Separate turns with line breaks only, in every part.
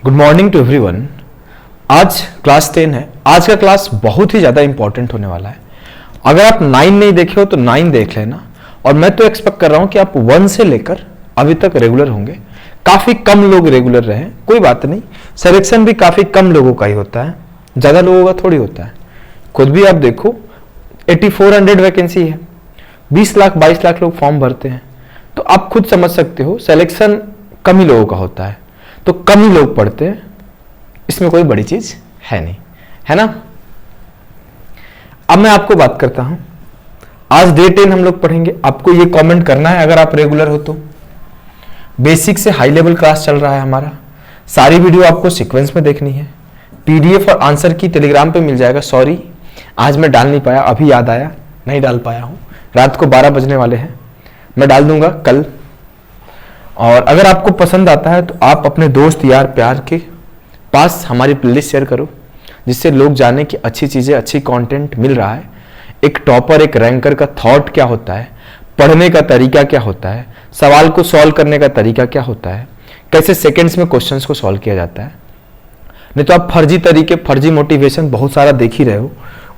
Good morning to everyone. आज class 10 है। आज का क्लास बहुत ही ज़्यादा इंपॉर्टेंट होने वाला है। अगर आप 9 नहीं देखे हो तो 9 देख लेना। और मैं तो एक्सपेक्ट कर रहा हूं कि आप 1 से लेकर अभी तक रेगुलर होंगे। काफ़ी कम लोग रेगुलर रहे, कोई बात नहीं। सिलेक्शन भी काफ़ी कम लोगों का ही होता है, ज़्यादा लोगों का थोड़ी होता है। खुद भी आप देखो 8400 वैकेंसी है, 20 लाख 22 लाख लोग फॉर्म भरते हैं। तो आप खुद समझ सकते हो सिलेक्शन कम ही लोगों का होता है, तो कम ही लोग पढ़ते हैं। इसमें कोई बड़ी चीज है नहीं, है ना। अब मैं आपको बात करता हूं। आज डे 10 हम लोग पढ़ेंगे। आपको ये कमेंट करना है अगर आप रेगुलर हो तो। बेसिक से हाई लेवल क्लास चल रहा है हमारा। सारी वीडियो आपको सीक्वेंस में देखनी है। पीडीएफ और आंसर की टेलीग्राम पे मिल जाएगा। सॉरी आज मैं डाल नहीं पाया, अभी याद आया, नहीं डाल पाया हूं। रात को 12 बजने वाले हैं, मैं डाल दूंगा कल। और अगर आपको पसंद आता है तो आप अपने दोस्त यार प्यार के पास हमारी प्लेलिस्ट शेयर करो, जिससे लोग जाने कि अच्छी चीज़ें, अच्छी कंटेंट मिल रहा है। एक टॉपर, एक रैंकर का थॉट क्या होता है, पढ़ने का तरीका क्या होता है, सवाल को सॉल्व करने का तरीका क्या होता है, कैसे सेकंड्स में क्वेश्चंस को सॉल्व किया जाता है। नहीं तो आप फर्जी तरीके, फर्जी मोटिवेशन बहुत सारा देख ही रहे हो।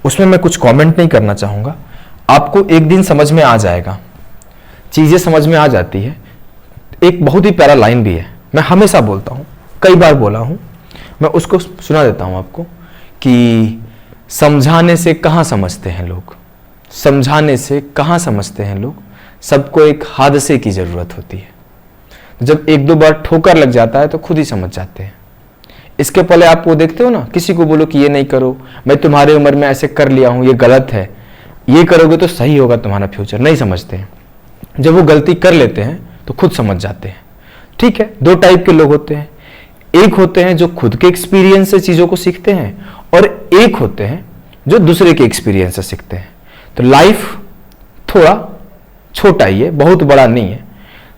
उसमें मैं कुछ कॉमेंट नहीं करना चाहूँगा। आपको एक दिन समझ में आ जाएगा, चीज़ें समझ में आ जाती है। एक बहुत ही प्यारा लाइन भी है, मैं हमेशा बोलता हूँ, कई बार बोला हूँ, मैं उसको सुना देता हूँ आपको कि समझाने से कहाँ समझते हैं लोग, समझाने से कहाँ समझते हैं लोग, सबको एक हादसे की ज़रूरत होती है। जब एक दो बार ठोकर लग जाता है तो खुद ही समझ जाते हैं। इसके पहले आप वो देखते हो ना, किसी को बोलो कि ये नहीं करो, मैं तुम्हारी उम्र में ऐसे कर लिया हूँ, ये गलत है, ये करोगे तो सही होगा तुम्हारा फ्यूचर, नहीं समझते हैं। जब वो गलती कर लेते हैं तो खुद समझ जाते हैं। ठीक है, दो टाइप के लोग होते हैं। एक होते हैं जो खुद के एक्सपीरियंस से चीज़ों को सीखते हैं, और एक होते हैं जो दूसरे के एक्सपीरियंस से सीखते हैं। तो लाइफ थोड़ा छोटा ही है, बहुत बड़ा नहीं है।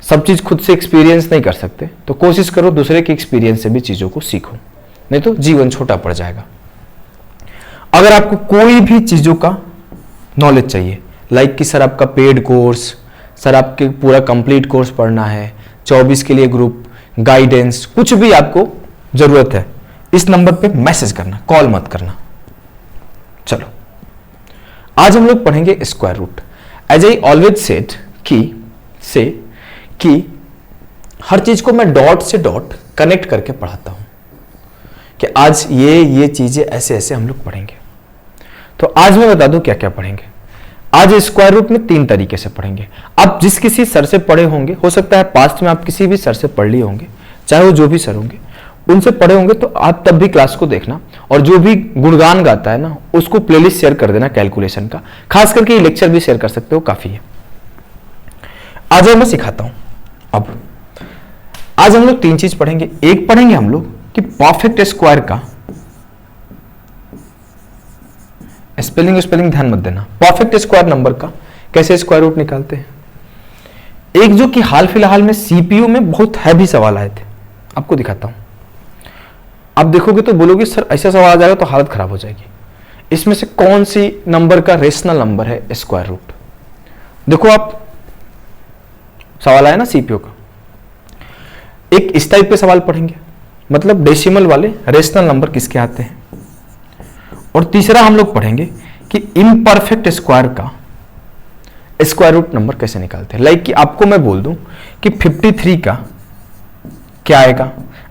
सब चीज़ खुद से एक्सपीरियंस नहीं कर सकते, तो कोशिश करो दूसरे के एक्सपीरियंस से भी चीज़ों को सीखो, नहीं तो जीवन छोटा पड़ जाएगा। अगर आपको कोई भी चीज़ों का नॉलेज चाहिए, लाइक कि सर आपका पेड कोर्स, सर आपके पूरा कंप्लीट कोर्स पढ़ना है, 24 के लिए ग्रुप, गाइडेंस, कुछ भी आपको जरूरत है, इस नंबर पे मैसेज करना, कॉल मत करना। चलो आज हम लोग पढ़ेंगे square root. As I always said कि हर चीज को मैं डॉट से डॉट कनेक्ट करके पढ़ाता हूं कि आज ये चीजें ऐसे ऐसे हम लोग पढ़ेंगे। तो आज मैं बता दूं क्या क्या पढ़ेंगे। आज स्क्वायर रूट में 3 तरीके से पढ़ेंगे। आप जिस किसी सर से पढ़े होंगे, हो सकता है पास्ट में आप किसी भी सर से पढ़ लिए होंगे, चाहे वो जो भी सर होंगे, उनसे पढ़े होंगे, तो आप तब भी क्लास को देखना। और जो भी गुणगान गाता है ना, उसको प्लेलिस्ट शेयर कर देना कैलकुलेशन का। खास करके ये लेक्चर भी शेयर कर सकते हो, काफी है। आज मैं सिखाता हूं। अब आज हम लोग 3 चीज पढ़ेंगे। एक पढ़ेंगे हम लोग कि परफेक्ट स्क्वायर का स्पेलिंग ध्यान मत देना, परफेक्ट स्क्वायर नंबर का कैसे स्क्वायर रूट निकालते हैं। एक जो कि हाल फिलहाल में सीपीयू में बहुत हैवी सवाल आए थे, आपको दिखाता हूं। आप देखोगे तो बोलोगे सर ऐसा सवाल आ जाएगा तो हालत खराब हो जाएगी। इसमें से कौन सी नंबर का रेशनल नंबर है स्क्वायर रूट। देखो आप, सवाल आया ना सीपीयू का। एक इस टाइप पे सवाल पढ़ेंगे, मतलब डेसिमल वाले रेशनल नंबर किसके आते हैं। और तीसरा हम लोग पढ़ेंगे कि इम्परफेक्ट स्क्वायर का स्क्वायर रूट नंबर कैसे निकालते हैं। लाइक कि आपको मैं बोल दूं कि 53 का क्या आएगा,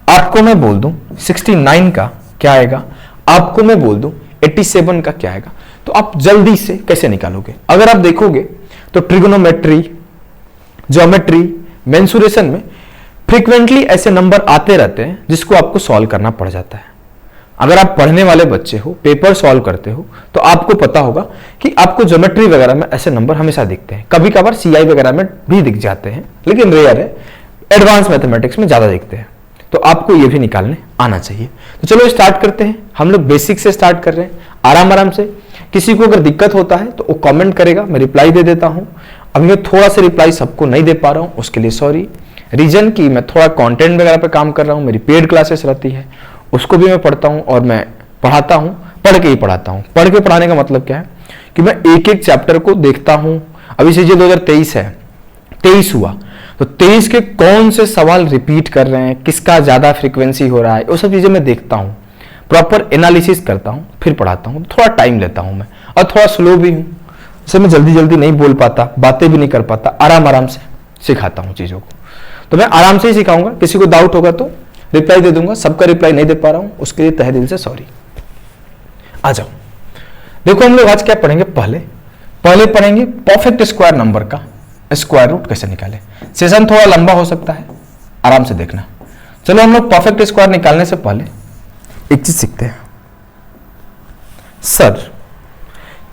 आपको मैं बोल दूं 69 का क्या आएगा, आपको मैं बोल दूं 87 का क्या आएगा, तो आप जल्दी से कैसे निकालोगे। अगर आप देखोगे तो ट्रिगोनोमेट्री, ज्योमेट्री, मेंसुरेशन में फ्रीक्वेंटली ऐसे नंबर आते रहते हैं जिसको आपको सॉल्व करना पड़ जाता है। अगर आप पढ़ने वाले बच्चे हो, पेपर सॉल्व करते हो, तो आपको पता होगा कि आपको ज्योमेट्री वगैरह में ऐसे नंबर हमेशा दिखते हैं। कभी कभार सीआई वगैरह में भी दिख जाते हैं, लेकिन रेयर है। एडवांस मैथमेटिक्स में ज्यादा दिखते हैं, तो आपको ये भी निकालने आना चाहिए। तो चलो स्टार्ट करते हैं। हम लोग बेसिक से स्टार्ट कर रहे हैं, आराम आराम से। किसी को अगर दिक्कत होता है तो वो कॉमेंट करेगा, मैं रिप्लाई दे देता हूँ। अब मैं थोड़ा सा रिप्लाई सबको नहीं दे पा रहा हूँ, उसके लिए सॉरी। रीजन की मैं थोड़ा कंटेंट वगैरह पे काम कर रहा हूँ, मेरी पेड क्लासेस रहती है, उसको भी मैं पढ़ता हूँ और मैं पढ़ाता हूँ, पढ़ के ही पढ़ाता हूँ। पढ़ के पढ़ाने का मतलब क्या है कि मैं एक एक चैप्टर को देखता हूँ। अभी से 2023 है, 23 हुआ तो 23 के कौन से सवाल रिपीट कर रहे हैं, किसका ज्यादा फ्रीक्वेंसी हो रहा है, वो सब चीजें मैं देखता हूं, प्रॉपर एनालिसिस करता हूं, फिर पढ़ाता हूं। थोड़ा टाइम लेता हूं मैं, और थोड़ा स्लो भी हूं, जैसे मैं जल्दी जल्दी नहीं बोल पाता, बातें भी नहीं कर पाता, आराम आराम से सिखाता हूं चीजों को। तो मैं आराम से ही सिखाऊंगा, किसी को डाउट होगा तो रिप्लाई दे दूंगा, सबका रिप्लाई नहीं दे पा रहा हूं, उसके लिए तहे दिल से सॉरी। आ जाओ, देखो हम लोग आज क्या पढ़ेंगे, पहले पढ़ेंगे परफेक्ट स्क्वायर नंबर का स्क्वायर रूट कैसे निकाले। सेशन थोड़ा लंबा हो सकता है, आराम से देखना। चलो हम लोग परफेक्ट स्क्वायर निकालने से पहले एक चीज सीखते हैं। सर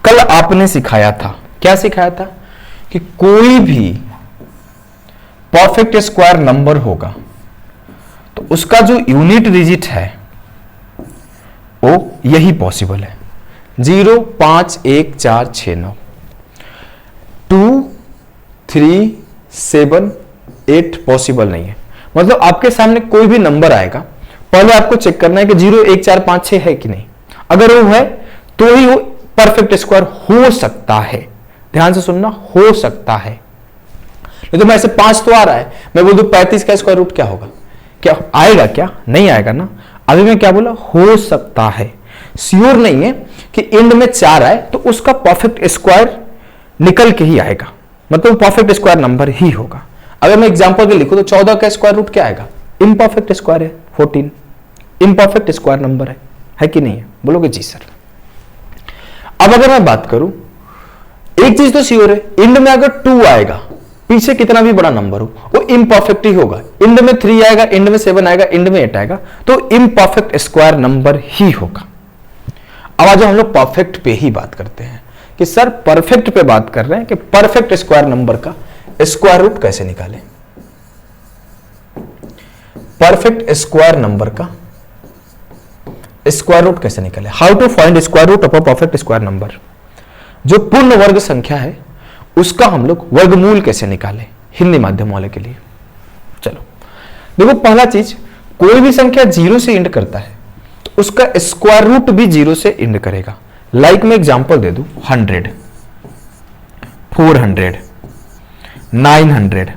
कल आपने सिखाया था, क्या सिखाया था, कि कोई भी परफेक्ट स्क्वायर नंबर होगा तो उसका जो यूनिट डिजिट है वो यही पॉसिबल है, 0, 5, 1, 4, 6, 9, 2, 3, 7, 8 पॉसिबल नहीं है। मतलब आपके सामने कोई भी नंबर आएगा, पहले आपको चेक करना है कि 0, 1, 4, 5, 6 है कि नहीं। अगर वो है तो ही वो परफेक्ट स्क्वायर हो सकता है। ध्यान से सुनना, हो सकता है। नहीं तो मैं ऐसे 5 तो आ रहा है, मैं बोल दूं 35 का स्क्वायर रूट क्या होगा, क्या आएगा, क्या नहीं आएगा ना। अभी मैं क्या बोला, हो सकता है, श्योर नहीं है कि एंड में 4 आए तो उसका परफेक्ट स्क्वायर निकल के ही आएगा, मतलब परफेक्ट स्क्वायर नंबर ही होगा। अगर मैं एग्जांपल के लिखूं तो 14 का स्क्वायर रूट क्या आएगा, इम्परफेक्ट स्क्वायर है, 14 इम्परफेक्ट स्क्वायर नंबर है कि नहीं है, बोलोगे जी सर। अब अगर मैं बात करूं, एक चीज तो श्योर है, एंड में अगर 2 आएगा, पीछे कितना भी बड़ा नंबर हो वो इम्परफेक्ट ही होगा। एंड में 3 आएगा, एंड में 7 आएगा, एंड में 8 आएगा, तो इम्परफेक्ट स्क्वायर नंबर ही होगा। अब आज हम लोग परफेक्ट पे ही बात करते हैं कि सर परफेक्ट पे बात कर रहे हैं कि परफेक्ट स्क्वायर नंबर का स्क्वायर रूट कैसे निकालें। परफेक्ट स्क्वायर नंबर का स्क्वायर रूट कैसे निकालें, how to find square root of a perfect square number. जो पूर्ण वर्ग संख्या है उसका हम लोग वर्गमूल कैसे निकालें, हिंदी माध्यम वाले के लिए। चलो देखो, पहला चीज, कोई भी संख्या 0 से एंड करता है तो उसका स्क्वायर रूट भी 0 से एंड करेगा। लाइक मैं एग्जांपल दे दूं, 100, 400, 900,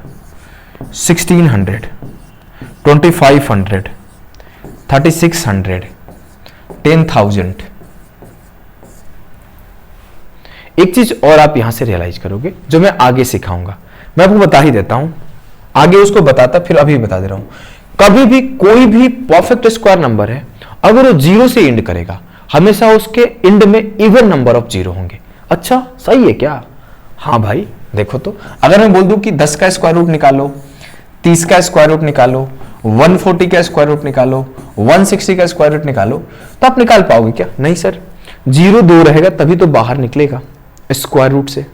1600, 2500, 3600, 10,000। एक चीज और आप यहां से रियलाइज करोगे जो मैं आगे सिखाऊंगा, मैं आपको बता ही देता हूं, आगे उसको बताता फिर अभी बता दे रहा हूं। कभी भी कोई भी परफेक्ट स्क्वायर नंबर है, अगर वो 0 से एंड करेगा, हमेशा उसके एंड में इवन नंबर ऑफ 0 होंगे। अच्छा सही है क्या? हाँ भाई देखो, तो अगर मैं बोल दूं कि 10 का स्क्वायर रूट निकालो, 30 का स्क्वायर रूट निकालो, 140 का स्क्वायर रूट निकालो, 160 का स्क्वायर रूट निकालो, तो आप निकाल पाओगे क्या? नहीं सर, 0 2 रहेगा तभी तो बाहर निकलेगा स्क्वायर रूट से।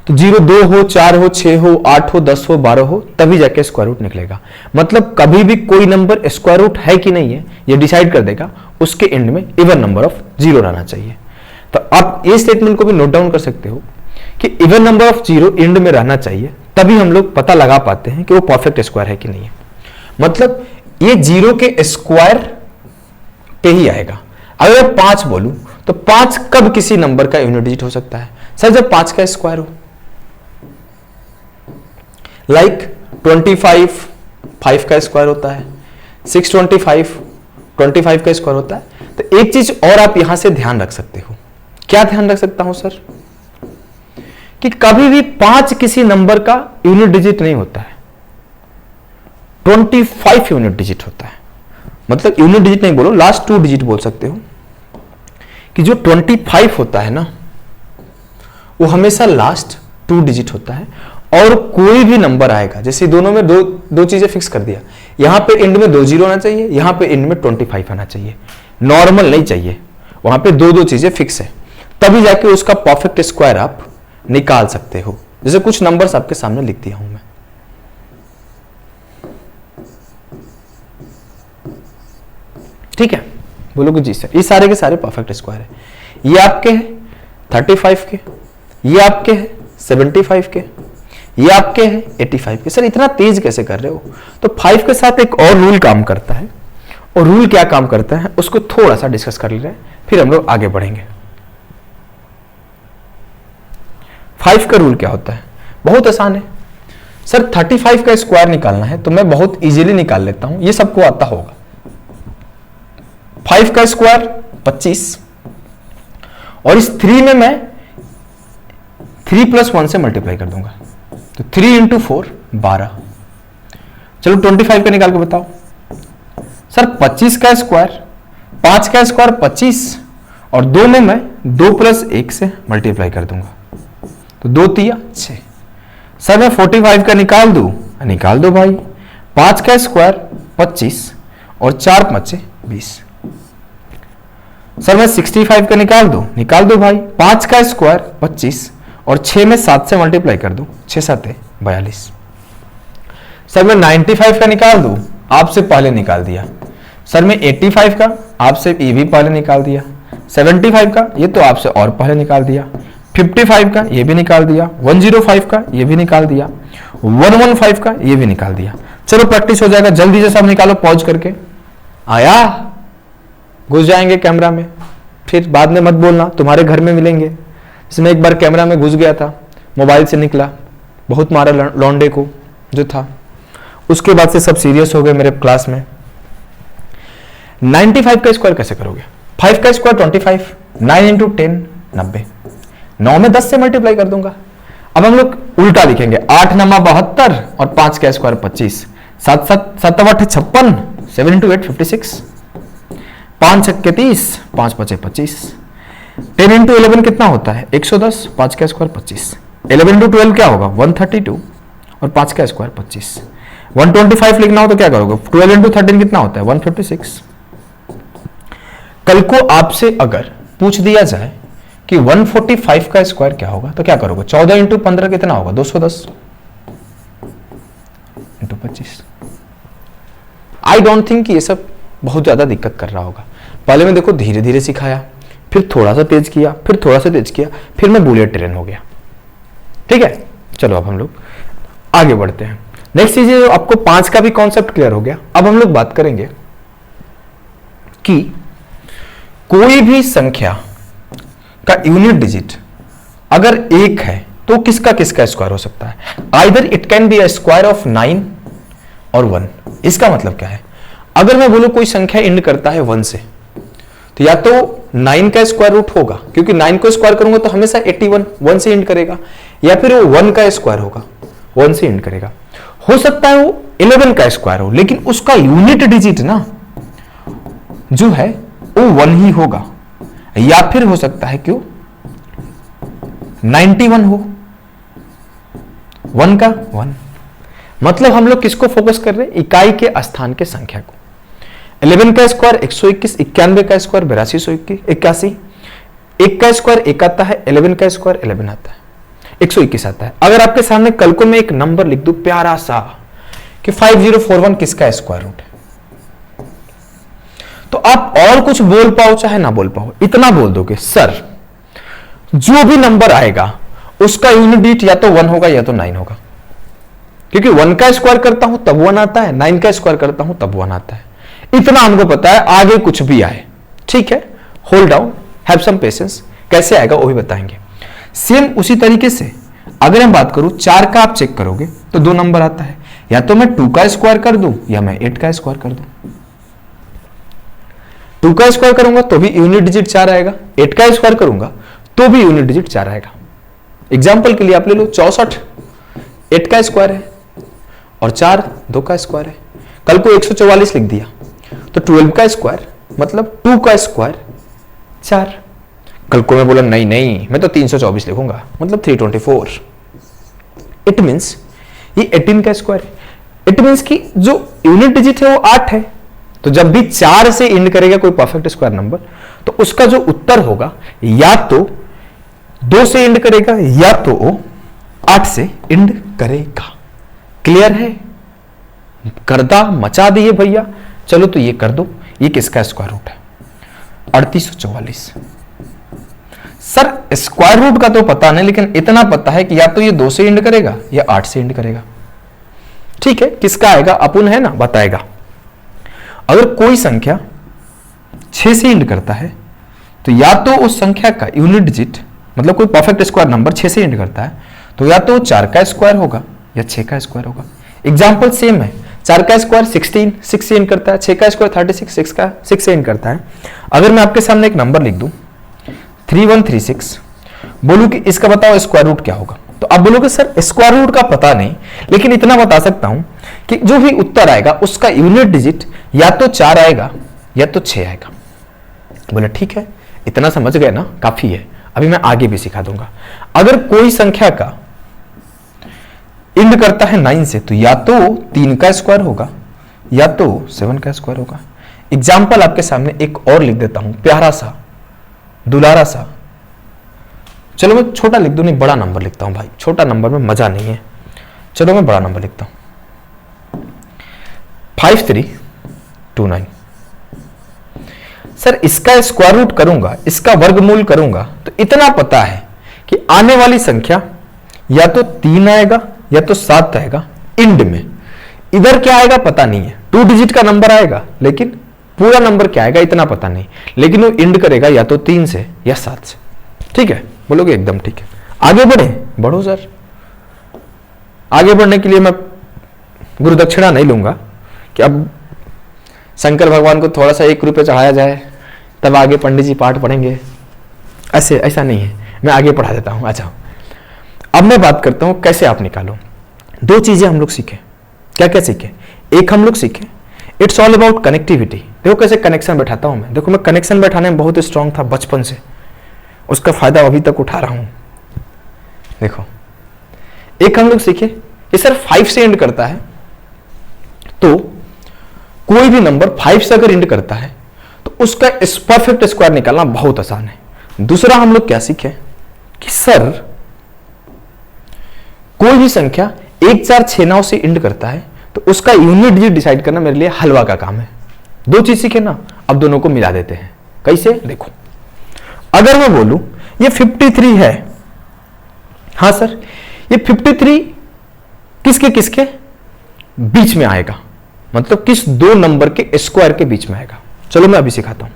तो 0 2 हो, 4 हो, 6 हो, 8 हो, 10 हो, 12 हो, तभी जाके स्क्वायर रूट निकलेगा। मतलब कभी भी कोई नंबर स्क्वायर रूट है कि नहीं है ये डिसाइड कर देगा, उसके एंड में इवन नंबर ऑफ 0 रहना चाहिए। तो आप ये स्टेटमेंट को भी नोट डाउन कर सकते हो कि इवन नंबर ऑफ 0 एंड में रहना चाहिए, तभी हम लोग पता लगा पाते हैं कि वो परफेक्ट स्क्वायर है कि नहीं है। मतलब ये 0 के स्क्वायर पे ही आएगा। अगर 5 बोलूं तो 5 कब किसी नंबर का यूनिट डिजिट हो सकता है? सर जब 5 का स्क्वायर हो। लाइक 25 5 का स्क्वायर होता है, 625 25 का स्क्वायर होता है। तो एक चीज और आप यहां से ध्यान रख सकते हो। क्या ध्यान रख सकता हूं सर? कि कभी भी 5 किसी नंबर का यूनिट डिजिट नहीं होता है, 25 यूनिट डिजिट होता है। मतलब यूनिट डिजिट नहीं बोलो, लास्ट 2 डिजिट बोल सकते हो कि जो 25 होता है ना, वो हमेशा लास्ट 2 डिजिट होता है। और कोई भी नंबर आएगा, जैसे दोनों में दो चीजें फिक्स कर दिया, यहां पे एंड में 2 0 आना चाहिए, यहां पे एंड में 25 आना चाहिए, नॉर्मल नहीं चाहिए, वहां पे 2 चीजें फिक्स है, तभी जाके उसका परफेक्ट स्क्वायर आप निकाल सकते हो। जैसे कुछ नंबर्स आपके सामने लिख दिया हूं मैं, ठीक है? बोलोगे जी सर, ये सारे के सारे परफेक्ट स्क्वायर है। ये आपके हैं 35 के, ये आपके हैं 75 के, ये आपके हैं 85 के। सर इतना तेज कैसे कर रहे हो? तो 5 के साथ एक और रूल काम करता है, और रूल क्या काम करता है उसको थोड़ा सा डिस्कस कर ले रहे हैं, फिर हम लोग आगे बढ़ेंगे। 5 का रूल क्या होता है? बहुत आसान है। सर 35 का स्क्वायर निकालना है तो मैं बहुत इजीली निकाल लेता हूं, ये सबको आता होगा। 5 का स्क्वायर 25 और इस 3 में मैं 3 + 1 से मल्टीप्लाई कर दूंगा, तो 3 × 4 12। चलो 25 का निकाल के बताओ। सर 25 का स्क्वायर 5 का स्क्वायर 25 और 2 में मैं 2 + 1 से मल्टीप्लाई कर दूंगा, तो 2 × 3 = 6। सर मैं 45 का निकाल दूं, निकाल दो भाई। 5 का स्क्वायर 25 और 4 × 5 = 20। सर मैं 65 का निकाल दो भाई। 5 का स्क्वायर 25 और 6 में 7 से मल्टीप्लाई कर दूं, 6 × 7 = 42। सर मैं 95 का निकाल दूं, आपसे पहले निकाल दिया। सर मैं 85 का आपसे ये भी पहले निकाल दिया। 75 का ये तो आपसे और पहले निकाल दिया। 55 का ये भी निकाल दिया। 105 का ये भी निकाल दिया। 115 का ये भी निकाल दिया। चलो प्रैक्टिस हो जाएगा, जल्दी से सब निकालो पॉज करके। आया, घुस जाएंगे कैमरा में, फिर बाद में मत बोलना, तुम्हारे घर में मिलेंगे। इसमें एक बार कैमरा में घुस गया था, मोबाइल से निकला, बहुत मारा लौंडे को जो था। उसके बाद से सब सीरियस हो गए मेरे क्लास में। 95 का स्क्वायर कैसे करोगे? 5 का स्क्वायर 25, 9 × 10 90, 9 में 10 से मल्टीप्लाई कर दूंगा। अब हम लोग उल्टा लिखेंगे, 8 × 9 = 72 और 5 का स्क्वायर 25, 7 × 8 = 56, 7 × 8 = 56, 5 × 6 = 30, 5 × 5 = 25। 10 × 11 कितना होता है? 110, 5 का स्क्वायर 25। 11 × 12 क्या होगा? 132 और 5 का स्क्वायर 25। 125 लिखना हो तो क्या करोगे? 12 × 13 कितना होता है? 156। कल को आपसे अगर पूछ दिया जाए कि 145 का स्क्वायर क्या होगा तो क्या करोगे? 14 × 15 कितना होगा? 210 × 25। आई डोंट थिंक ये सब बहुत ज्यादा दिक्कत कर रहा होगा। पहले मैं देखो धीरे धीरे सिखाया, फिर थोड़ा सा तेज किया, फिर थोड़ा सा तेज किया, फिर मैं बुलेट ट्रेन हो गया। ठीक है, चलो अब हम लोग आगे बढ़ते हैं। नेक्स्ट चीज है, आपको 5 का भी कॉन्सेप्ट क्लियर हो गया। अब हम लोग बात करेंगे कि कोई भी संख्या का यूनिट डिजिट अगर 1 है तो किसका किसका स्क्वायर हो सकता है? Either it can be a square of 9 और 1। इसका मतलब क्या है? अगर मैं बोलूं कोई संख्या इंड करता है 1 से, तो या तो 9 का स्क्वायर रूट होगा, क्योंकि 9 को स्क्वायर करूंगा तो हमेशा 81 1 से इंड करेगा, या फिर वो 1 का स्क्वायर होगा, 1 से इंड करेगा। हो सकता है वो 11 का स्क्वायर हो, लेकिन उसका यूनिट डिजिट ना जो है वो 1 ही होगा। या फिर हो सकता है क्यों 91 हो, 1 का 1। मतलब हम लोग किसको फोकस कर रहे हैं? इकाई के स्थान के संख्या को। 11 का स्क्वायर 121, 91 का स्क्वायर 8281, 1 का स्क्वायर 1 आता है, 11 का स्क्वायर 11 आता है, 121 आता है। अगर आपके सामने कल को मैं एक नंबर लिख दूं प्यारा सा कि 5041 किसका स्क्वायर रूट है, तो आप और कुछ बोल पाओ चाहे ना बोल पाओ, इतना बोल दोगे सर जो भी नंबर आएगा उसका यूनिट डिजिट या तो 1 होगा या तो 9 होगा, क्योंकि 1 का स्क्वायर करता हूं तब 1 आता है, 9 का स्क्वायर करता हूं तब 1 आता है। इतना हमको पता है, आगे कुछ भी आए ठीक है, hold down, have some patience. कैसे आएगा वो भी बताएंगे। सेम उसी तरीके से अगर हम बात करूं 4 का, आप चेक करोगे तो 2 नंबर आता है, या तो मैं 2 का स्क्वायर कर दूं या मैं 8 का स्क्वायर कर दूं। 2 का स्क्वायर करूंगा तो भी यूनिट डिजिट 4 आएगा, 8 का स्क्वायर करूंगा तो भी यूनिट डिजिट 4 आएगा। एग्जाम्पल के लिए आप ले लो 64 8 का स्क्वायर है और 4 2 का स्क्वायर है। कल को 144 लिख दिया तो 12 का स्क्वायर मतलब 2 का स्क्वायर 4। कल को मैं बोला नहीं नहीं मैं तो 324 लिखूंगा मतलब 324। इट मींस ये 18 का स्क्वायर है। इट मींस कि जो यूनिट डिजिट है वो 8 है, तो जब भी 4 से इंड करेगा कोई परफेक्ट स्क्वायर नंबर तो उसका जो उत्तर होगा या तो 2 से इंड करेगा या तो 8 से इंड करेगा। क्लियर है? गर्दा मचा दिए भैया। चलो तो ये कर दो, ये किसका स्क्वायर रूट है? 3844। सर स्क्वायर रूट का तो पता नहीं, लेकिन इतना पता है कि या तो ये 2 से इंड करेगा या 8 से इंड करेगा। ठीक है, किसका आएगा? अपुन है ना, बताएगा। अगर कोई संख्या 6 से इंड करता है तो या तो उस संख्या का यूनिट डिजिट मतलब कोई परफेक्ट स्क्वायर नंबर 6 से इंड करता है तो या तो 4 का स्क्वायर होगा या 6 का स्क्वायर होगा। एग्जाम्पल सेम है, 4 का स्क्वायर 16, 6 से एंड करता है, 6 का स्क्वायर 36, 6 से एंड करता है। अगर मैं आपके सामने एक नंबर लिख दूं 3136, बोलूं कि इसका बताओ स्क्वायर रूट क्या होगा, तो आप बोलोगे सर स्क्वायर रूट का पता नहीं, लेकिन इतना बता सकता हूं कि जो भी उत्तर आएगा उसका यूनिट डिजिट या तो 4 आएगा या तो 6 आएगा। बोले ठीक है, इतना समझ गए ना, काफी है, अभी मैं आगे भी सिखा दूंगा। अगर कोई संख्या का इंड करता है 9 से, तो या तो 3 का स्क्वायर होगा या तो 7 का स्क्वायर होगा। एग्जाम्पल आपके सामने एक और लिख देता हूं, प्यारा सा दुलारा सा, चलो मैं छोटा लिख दूं, नहीं बड़ा नंबर लिखता हूं भाई, छोटा नंबर में मजा नहीं है, चलो मैं बड़ा नंबर लिखता हूं 5329। सर इसका स्क्वायर रूट करूंगा, इसका वर्गमूल करूंगा, तो इतना पता है कि आने वाली संख्या या तो 3 आएगा या तो 7 आएगा इंड में। इधर क्या आएगा पता नहीं है, 2 डिजिट का नंबर आएगा, लेकिन पूरा नंबर क्या आएगा इतना पता नहीं, लेकिन वो इंड करेगा या तो 3 से या 7 से। ठीक है, बोलोगे एकदम ठीक है। आगे बढ़े, बढ़ो सर। आगे बढ़ने के लिए मैं गुरु दक्षिणा नहीं लूंगा कि अब शंकर भगवान को थोड़ा सा 1 रुपये चढ़ाया जाए तब आगे पंडित जी पाठ पढ़ेंगे, ऐसा नहीं है, मैं आगे पढ़ा देता हूं। अच्छा, अब मैं बात करता हूं कैसे आप निकालो। 2 चीजें हम लोग सीखे, क्या क्या सीखे। एक हम लोग सीखे इट्स ऑल अबाउट कनेक्टिविटी। देखो कैसे कनेक्शन बैठाता हूं मैं, देखो मैं कनेक्शन बैठाने में बहुत स्ट्रांग था बचपन से, उसका फायदा अभी तक उठा रहा हूं। देखो एक हम लोग सीखे कि सर 5 से एंड करता है, तो कोई भी नंबर 5 से अगर एंड करता है तो उसका परफेक्ट स्क्वायर निकालना बहुत आसान है। दूसरा हम लोग क्या सीखे कि सर कोई भी संख्या 1 4 6 9 से एंड करता है तो उसका यूनिट डिजिट डिसाइड करना मेरे लिए हलवा का काम है। 2 चीज सीखे ना, अब दोनों को मिला देते हैं। कैसे, देखो अगर मैं बोलूं ये 53 है, हां सर ये 53 किसके किसके बीच में आएगा, मतलब किस 2 नंबर के स्क्वायर के बीच में आएगा। चलो मैं अभी सिखाता हूं,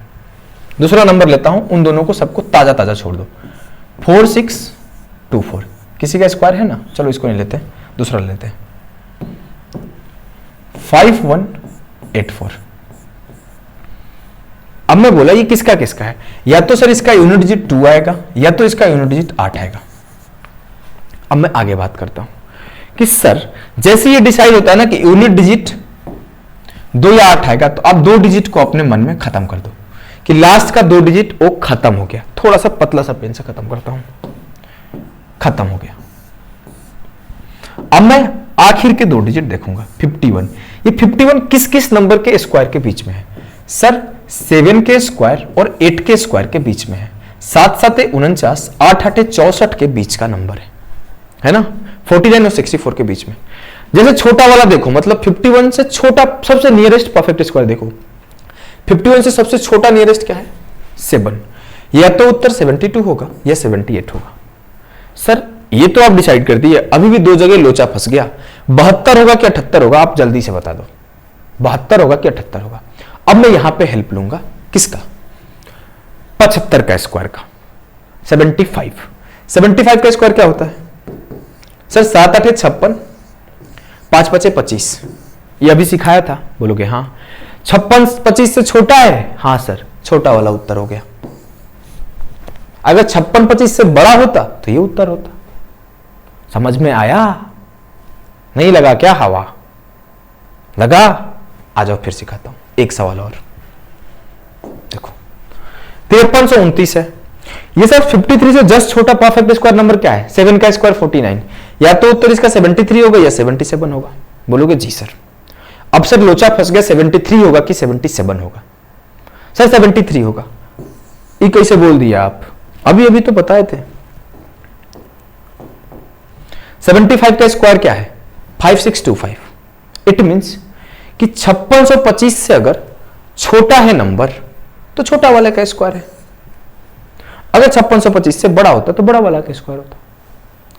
दूसरा नंबर लेता हूं, उन दोनों को सबको ताजा ताजा छोड़ दो। 4624 किसी का स्क्वायर है ना, चलो इसको नहीं लेते, दूसरा लेते हैं 5184। अब मैं बोला ये किसका किसका है, या तो सर इसका यूनिट डिजिट 2 आएगा या तो इसका यूनिट डिजिट 8 आएगा। अब मैं आगे बात करता हूं कि सर जैसे ये डिसाइड होता है ना कि यूनिट डिजिट 2 या 8 आएगा, तो आप 2 डिजिट को अपने मन में खत्म कर दो कि लास्ट का 2 डिजिट वो खत्म हो गया। थोड़ा सा पतला सा पेन से खत्म करता हूं, खत्म हो गया। अब मैं आखिर के 2 डिजिट देखूंगा 51। ये 51 किस किस नंबर के स्क्वायर के बीच में है, सर 7 के स्क्वायर और 8 के स्क्वायर के बीच में है। 7 7 49, 8 8 64 के बीच का नंबर है ना, 49 और 64 के बीच में। जैसे छोटा वाला देखो, मतलब 51 से छोटा सबसे नियरेस्ट परफेक्ट स्क्वायर देखो, 51 से सबसे छोटा नियरेस्ट क्या है 7, या तो उत्तर 72 होगा या 78 होगा। सर ये तो आप डिसाइड कर दिए, अभी भी 2 जगह लोचा फंस गया, 72 होगा कि 78 होगा, आप जल्दी से बता दो 72 होगा कि 78 होगा। अब मैं यहां पे हेल्प लूंगा किसका, 75 का स्क्वायर का, 75 का स्क्वायर क्या होता है सर, 7 8 56, 5 5 25, ये अभी सिखाया था, बोलोगे हाँ। 56 25 से छोटा है, हाँ सर छोटा वाला उत्तर हो गया। अगर 56 25 से बड़ा होता तो ये उत्तर होता। समझ में आया, नहीं लगा क्या हवा लगा? आ जाओ फिर सिखाता हूं एक सवाल और। देखो 5329 है, ये सर 53 से जस्ट छोटा परफेक्ट स्क्वायर नंबर क्या है, 7 का स्क्वायर 49, या तो उत्तर इसका 73 होगा या 77 होगा। बोलोगे जी सर। अब सर लोचा फंस गया, 73 होगा कि 77 होगा। सर 73 होगा, ये कैसे बोल दिया आप, अभी अभी तो बताए थे। 75 का स्क्वायर क्या है 5625। इट मींस कि 5625 से अगर छोटा है नंबर तो छोटा वाले का स्क्वायर है, अगर 5625 से बड़ा होता तो बड़ा वाला का स्क्वायर होता।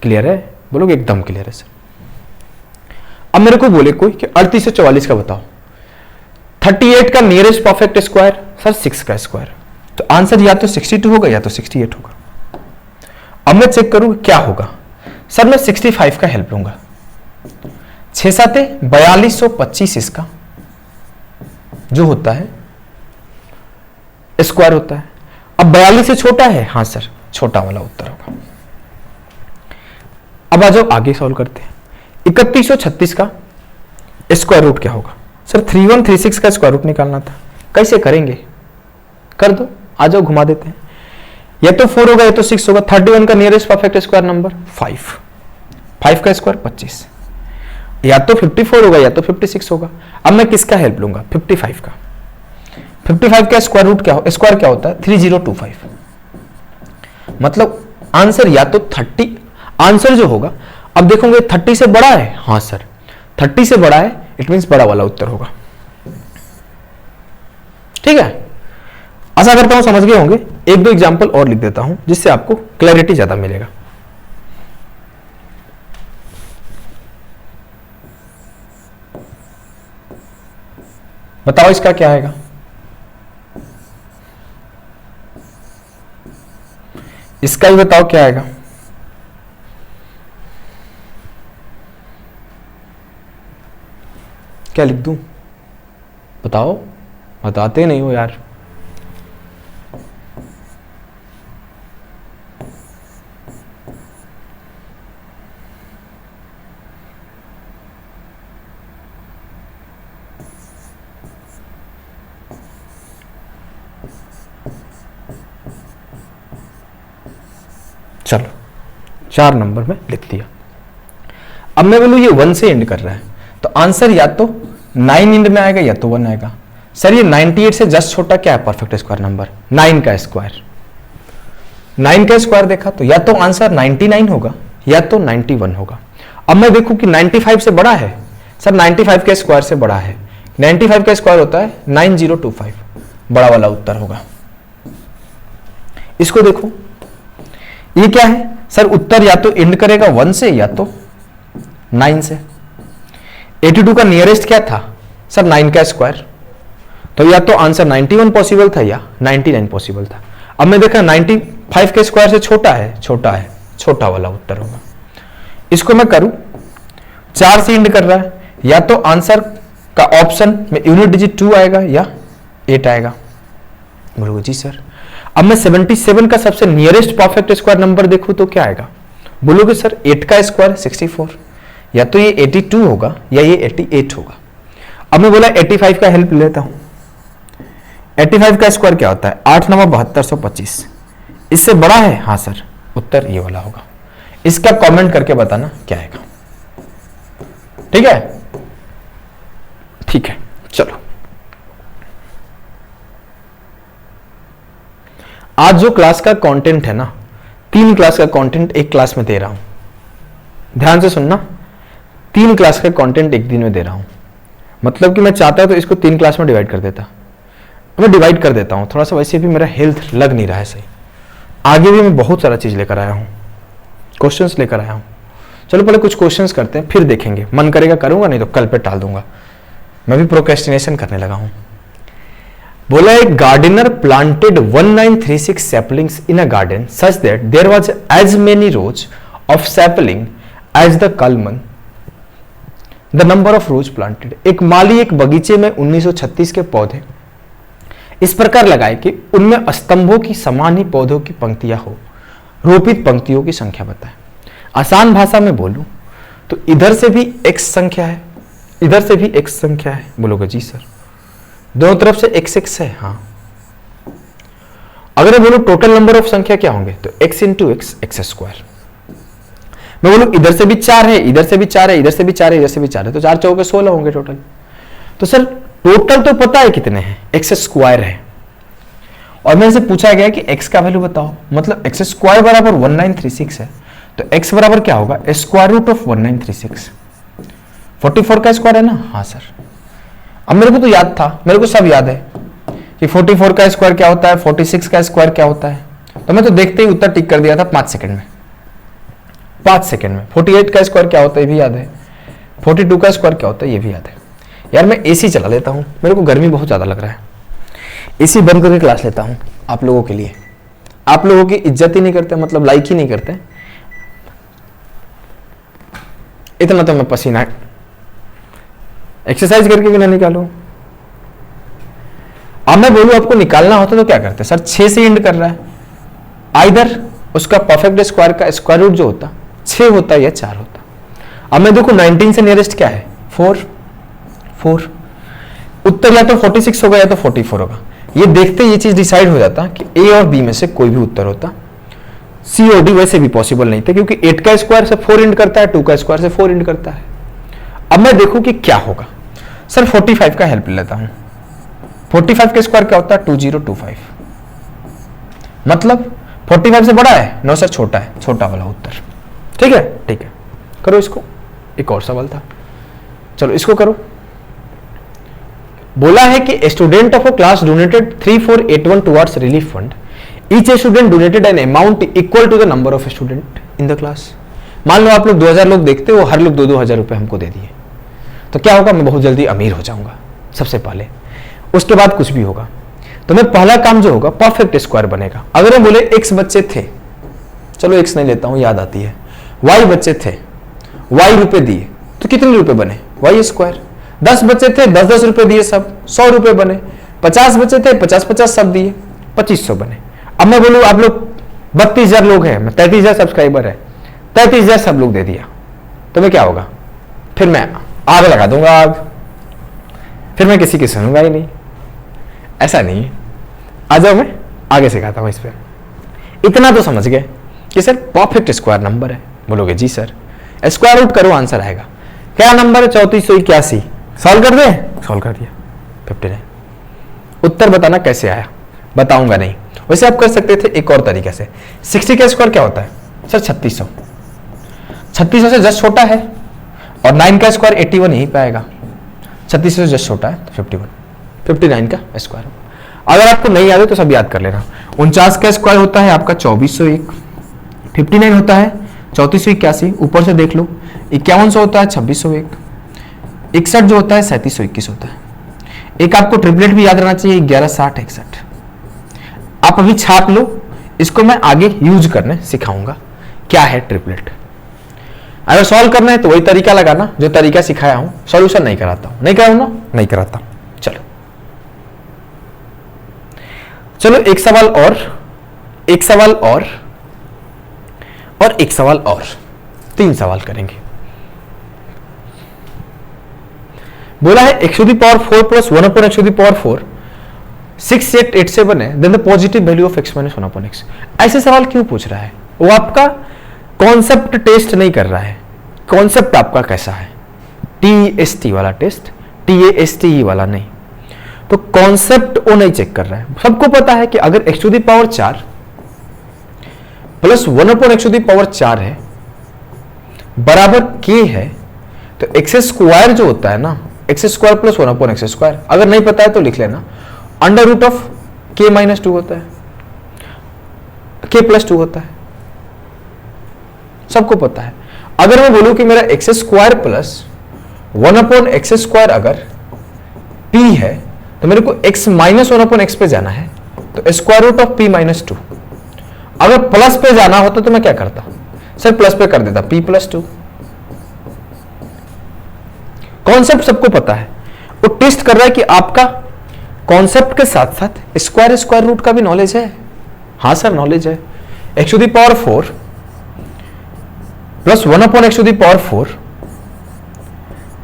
क्लियर है? बोलोगे एकदम क्लियर है सर। अब मेरे को बोले कोई कि 38 से 44 का बताओ, 38 का नियरेस्ट परफेक्ट स्क्वायर सर 6 का स्क्वायर, तो आंसर या तो 62 होगा या तो 68 होगा। अब मैं चेक करूं क्या होगा, सर मैं 65 का हेल्प लूंगा। 6 साते 4225 इसका जो होता है स्क्वायर होता है। अब 42 से छोटा है, हाँ सर, छोटा वाला उत्तर होगा। अब आ जाओ आगे सॉल्व करते हैं। 3136 का स्क्वायर रूट क्या होगा? सर 3136 का स्क्वायर रूट निकालना था, कैसे करेंगे? कर दो, आ जाओ घुमा देते हैं। या तो 4 होगा या तो 6 होगा। 31 का नियरेस्ट परफेक्ट स्क्वायर नंबर 5, 5 का स्क्वायर 25, या तो 54 होगा या तो 56 होगा। अब मैं किसका हेल्प लूंगा? 55 का। 55 का स्क्वायर रूट क्या हो, स्क्वायर क्या होता है? 3025। मतलब आंसर या तो 30, आंसर जो होगा, अब देखोगे 30 से बड़ा है, हाँ सर 30 से बड़ा है, इट मींस बड़ा वाला उत्तर होगा। ठीक है, आशा करता हूं समझ गए होंगे। एक दो एग्जांपल और लिख देता हूं जिससे आपको क्लैरिटी ज्यादा मिलेगा। बताओ इसका क्या आएगा? इसका ही बताओ क्या आएगा? क्या लिख दूं? बताओ, बताते नहीं हो यार। चलो 4 नंबर में लिख दिया। अब मैं बोलूं ये 1 से एंड कर रहा है, तो आंसर या तो 9 एंड में आएगा या तो 1 आएगा। सर ये 98 से जस्ट छोटा क्या है परफेक्ट स्क्वायर नंबर? 9 का स्क्वायर। 9 का स्क्वायर देखा तो या तो आंसर 99 होगा या तो 91 होगा। अब मैं देखूं कि 95 से बड़ा है, सर 95 के स्क्वायर से बड़ा है। 95 का स्क्वायर होता है 9025, बड़ा वाला उत्तर होगा। इसको देखो, ये क्या है? सर उत्तर या तो एंड करेगा 1 से या तो 9 से। 82 का नियरेस्ट क्या था? सर 9 का स्क्वायर, तो या तो आंसर 91 पॉसिबल था या 99 पॉसिबल था। अब मैं देखा 95 के स्क्वायर से छोटा है, छोटा है, छोटा वाला उत्तर होगा। इसको मैं करूं, 4 से एंड कर रहा है, या तो आंसर का ऑप्शन में यूनिट डिजिट 2 आएगा या 8 आएगा। बोलोगे जी सर। अब मैं 77 का सबसे नियरेस्ट परफेक्ट स्क्वायर नंबर देखूं तो क्या आएगा? बोलोगे सर 8 का स्क्वायर 64, या तो ये 82 होगा या ये 88 होगा। अब मैं बोला 85 का हेल्प लेता हूं। 85 का स्क्वायर क्या होता है? 8 9 7225, इससे बड़ा है, हाँ सर, उत्तर ये वाला होगा। इसका कमेंट करके बताना क्या आएगा। ठीक है, ठीक है, चलो आज जो क्लास का कंटेंट है ना, 3 क्लास का कंटेंट एक क्लास में दे रहा हूं, ध्यान से सुनना। 3 क्लास का कंटेंट एक दिन में दे रहा हूं, मतलब कि मैं चाहता तो इसको 3 क्लास में डिवाइड कर देता, मैं डिवाइड कर देता हूं। थोड़ा सा वैसे भी मेरा हेल्थ लग नहीं रहा है सही। आगे भी मैं बहुत सारा चीज लेकर आया हूं, क्वेश्चंस लेकर आया हूं। चलो पहले कुछ क्वेश्चंस करते हैं, फिर देखेंगे। मन करेगा करूंगा, नहीं तो कल पे टाल दूंगा। मैं भी प्रोक्रेस्टिनेशन करने लगा हूं। बोला एक gardener planted 1936 saplings in a garden such that there was as many rows of sapling as the culmen the number of rows planted। एक माली एक बगीचे में 1936 के पौधे इस प्रकार लगाए कि उनमें स्तंभों की समान ही पौधों की पंक्तियां हो, रोपित पंक्तियों की संख्या बताए। आसान भाषा में बोलूं तो इधर से भी x संख्या है, इधर से भी x संख्या है। बोलोगे जी सर, दोनों तरफ से x है, हाँ। अगर मैं बोलूं टोटल नंबर ऑफ संख्या क्या होंगे, तो x into x, x square. मैं बोलूं इधर से भी 4 है, इधर से भी 4 है, इधर से भी 4 है, इधर से भी 4 है, तो 4 चौके 16 होंगे टोटल। तो सर टोटल तो पता है कितने हैं, एक्स स्क्वायर है। और मेरे से पूछा गया कि x का वैल्यू बताओ, मतलब एक्स स्क्वायर बराबर 1936 है, तो x बराबर क्या होगा? Square root of 1936। 44 का स्क्वायर है ना, हाँ सर। अब मेरे को तो याद था, मेरे को सब याद है कि 44 का स्क्वायर क्या होता है, 46 का स्क्वायर क्या होता है, तो मैं तो देखते ही उत्तर टिक कर दिया था 5 सेकंड में, 5 सेकंड में। 48 का स्क्वायर क्या होता है ये भी याद है, 42 का स्क्वायर क्या होता है ये भी याद है। यार मैं एसी चला लेता हूँ, मेरे को गर्मी बहुत ज्यादा लग रहा है, एसी बंद करके क्लास लेता हूँ आप लोगों के लिए। आप लोगों की इज्जत ही नहीं करते, मतलब लाइक ही नहीं करते, इतना तो मैं पसीना एक्सरसाइज करके भी ना निकालो। अब मैं बोलूं आपको निकालना होता तो क्या करते? सर 6 से एंड कर रहा है, आइदर उसका परफेक्ट स्क्वायर का स्क्वायर रूट जो होता 6 होता या 4 होता। अब मैं देखो 19 से नियरेस्ट क्या है? 4। उत्तर या तो 46 होगा या तो 44 होगा। ये देखते ये चीज डिसाइड हो जाता कि ए और बी में से कोई भी उत्तर होता। सी और डी वैसे भी पॉसिबल नहीं थे क्योंकि 8 का स्क्वायर से 4 इंड करता है, 2 का स्क्वायर से 4 इंड करता है। अब मैं देखूं कि क्या होगा। सर 45 का हेल्प लेता हूं। 45 का स्क्वायर क्या होता है? 2025। मतलब 45 से बड़ा है? नो सर छोटा है, छोटा वाला उत्तर। ठीक है, ठीक है, करो इसको। एक और सवाल था, चलो इसको करो। बोला है कि student of a class donated 3481 towards relief fund. Each student donated an amount equal to the number of student in the class. मान लो आप लोग 2000 लोग देखते हो, हर लोग 2-2 हजार रुपए हमको दे दिए, तो क्या होगा? मैं बहुत जल्दी अमीर हो जाऊंगा सबसे पहले। उसके बाद कुछ भी होगा तो मैं पहला काम जो होगा परफेक्ट स्क्वायर बनेगा। अगर हम बोले x बच्चे थे, चलो x नहीं लेता हूं, याद आती है, y बच्चे थे, y रुपए दिए, तो कितने रुपए बने? y square. 10 बच्चे थे, 10-10 रुपए दिए, सब 100 रुपए बने। 50 बच्चे थे, 50-50 सब दिए, 2500 बने। अब मैं बोलूं आप लोग 32,000 लोग हैं, 33,000 सब्सक्राइबर है, 33,000 सब लोग दे दिया, तो मैं क्या होगा? फिर मैं आग लगा दूंगा, आग। फिर मैं किसी की सुनूंगा ही नहीं। ऐसा नहीं है। आ जाओ, मैं आगे सिखाता हूं इस पर। इतना तो समझ गए कि सर परफेक्ट स्क्वायर नंबर है। बोलोगे जी सर, स्क्वायर रूट करो, आंसर आएगा। क्या नंबर है? 3481। सॉल्व कर दे? सॉल्व कर दिया, 59। उत्तर बताना कैसे आया? बताऊंगा नहीं। वैसे आप कर सकते थे एक और तरीके से। 60 का स्क्वायर क्या होता है? सर 3600। 3600 से जस्ट छोटा है, और 9 का स्क्वायर 81 यहीं पे आएगा। 3600 से जस्ट छोटा है तो 51, 59 का स्क्वायर। अगर आपको नहीं याद है तो सब याद कर लेना। 49 का स्क्वायर होता है आपका 2401। 59 होता है 3481, ऊपर से देख लो। 5100 होता है 2601। 61 जो होता है 3721 होता है। एक आपको ट्रिपलेट भी याद रहना चाहिए, 116061। आप अभी छाप लो, इसको मैं आगे यूज करने सिखाऊंगा क्या है ट्रिपलेट। अगर सॉल्व करना है तो वही तरीका लगाना जो तरीका सिखाया हूं। सॉल्यूशन नहीं कराता हूं, नहीं कराऊं ना, नहीं कराता। चलो चलो, एक सवाल और, एक सवाल और एक सवाल और, 3 सवाल करेंगे। बोला है x to the power 4 plus 1 upon x to the power 4 6887 है, then the positive value of x minus 1 upon x। ऐसे सवाल क्यों पूछ रहा है? वो आपका कॉन्सेप्ट टेस्ट नहीं कर रहा है। कॉन्सेप्ट आपका कैसा है? TST वाला टेस्ट, TASTE वाला नहीं। तो कॉन्सेप्ट वो नहीं चेक कर रहा है। सबको पता है कि अगर x to the power 4 plus 1 upon x to the power 4 है बराबर k है, तो x स्क्वायर जो होता है ना, x square plus 1 upon x square, अगर नहीं पता है तो लिख लेना, under root of k minus 2 होता है, k प्लस 2 होता है, सबको पता है। अगर मैं बोलूं कि मेरा x square plus 1 upon x square अगर p है, तो मेरे को x माइनस 1 अपॉन x पे जाना है, तो square root of p minus 2। अगर प्लस पे जाना होता तो मैं क्या करता? सर प्लस पे कर देता, p प्लस 2। कॉन्सेप्ट सबको पता है। वो टेस्ट कर रहा है कि आपका कॉन्सेप्ट के साथ साथ स्क्वायर स्क्वायर रूट का भी नॉलेज है। हाँ सर नॉलेज है। x to the power 4 plus 1 upon x to the power 4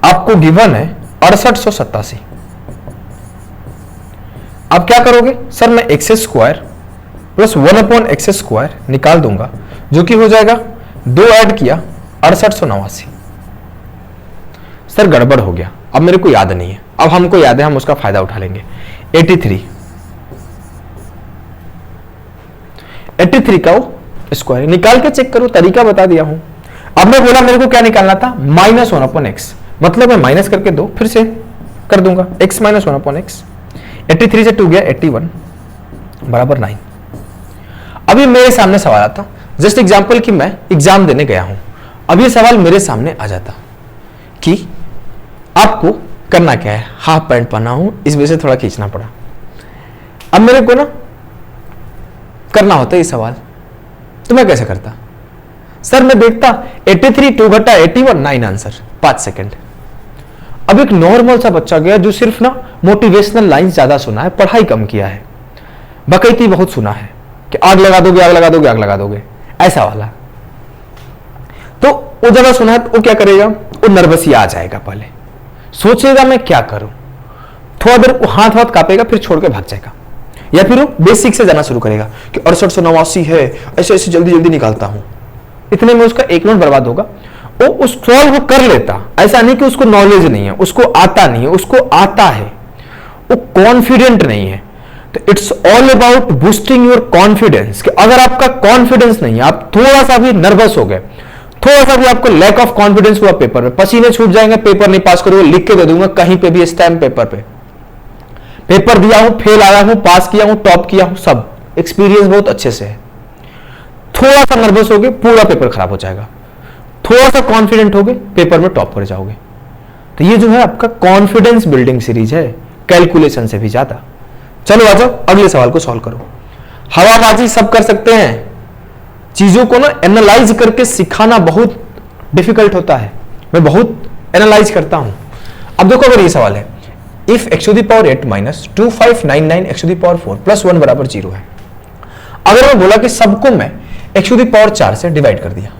आपको गिवन है 6887। अब क्या करोगे? सर मैं x square plus 1 upon x square निकाल दूंगा, जो कि हो जाएगा 2 ऐड किया 6889। सर गड़बड़ हो गया, अब मेरे को याद नहीं है। अब हमको याद है, हम उसका फायदा उठा लेंगे। 83 का स्क्वायर निकाल के चेक करो, तरीका बता दिया हूं। अब मैं बोला मेरे को क्या निकालना था? माइनस 1 अपॉन एक्स, मतलब मैं माइनस करके 2 फिर से कर दूंगा, x माइनस 1 अपॉन एक्स। 83 से 2 गया 81 बराबर 9। अभी मेरे सामने सवाल आता, जस्ट एग्जांपल कि मैं एग्जाम देने गया हूं, अब ये सवाल मेरे सामने आ जाता कि आपको करना क्या है। हाफ पैंट पहना हूं, इस वजह से थोड़ा खींचना पड़ा। अब मेरे को ना करना होता है ये सवाल, तो मैं कैसे करता? सर मैं देखता 83 2 घटा 81 9 आंसर 5 सेकेंड। अब एक नॉर्मल सा बच्चा गया जो सिर्फ ना मोटिवेशनल लाइन ज्यादा सुना है, पढ़ाई कम किया है, बकैती बहुत सुना है कि आग लगा दोगे, आग लगा दोगे, आग लगा दोगे, ऐसा वाला, तो वो ज्यादा सुना है, तो वो क्या करेगा, वो नर्वस ही आ जाएगा, पहले सोचेगा मैं क्या करूं, थोड़ा देर वो हाथ हाथ कांपेगा, फिर छोड़ के भाग जाएगा, या फिर वो बेसिक से जाना शुरू करेगा कि 6889 है, ऐसे ऐसे जल्दी जल्दी निकालता हूं, इतने में उसका 1 मिनट बर्बाद होगा। वो उस सॉल्व कर लेता, ऐसा नहीं कि उसको नॉलेज नहीं है, उसको आता नहीं है, उसको आता है, वो कॉन्फिडेंट नहीं है। तो it's all about boosting your confidence, कि अगर आपका कॉन्फिडेंस नहीं है, आप थोड़ा सा भी नर्वस हो गए, थोड़ा सा भी आपको लैक ऑफ कॉन्फिडेंस हुआ, पेपर में पसीने छूट जाएंगे, पेपर नहीं पास करोगे, लिख के दे दूंगा कहीं पे भी, स्टैम्प पेपर पे, पेपर दिया हूं, फेल आया हूं, पास किया हूं, टॉप किया हूं, सब एक्सपीरियंस बहुत अच्छे से है। थोड़ा सा नर्वस हो गए, पूरा पेपर खराब हो जाएगा, थोड़ा सा कॉन्फिडेंट हो गए, पेपर में टॉप कर जाओगे। तो ये जो है आपका कॉन्फिडेंस बिल्डिंग सीरीज है, कैलकुलेशन से भी ज्यादा। चलो आ जाओ अगले सवाल को सॉल्व करो। हवाबाजी सब कर सकते हैं, चीजों को ना एनालाइज करके सिखाना बहुत डिफिकल्ट होता है, मैं बहुत एनालाइज करता हूं। अब देखो अगर ये सवाल है, if x⁴ minus 2599 x⁴ plus 1 बराबर 0 है, अगर मैं बोला कि सबको मैं x⁴ से डिवाइड कर दिया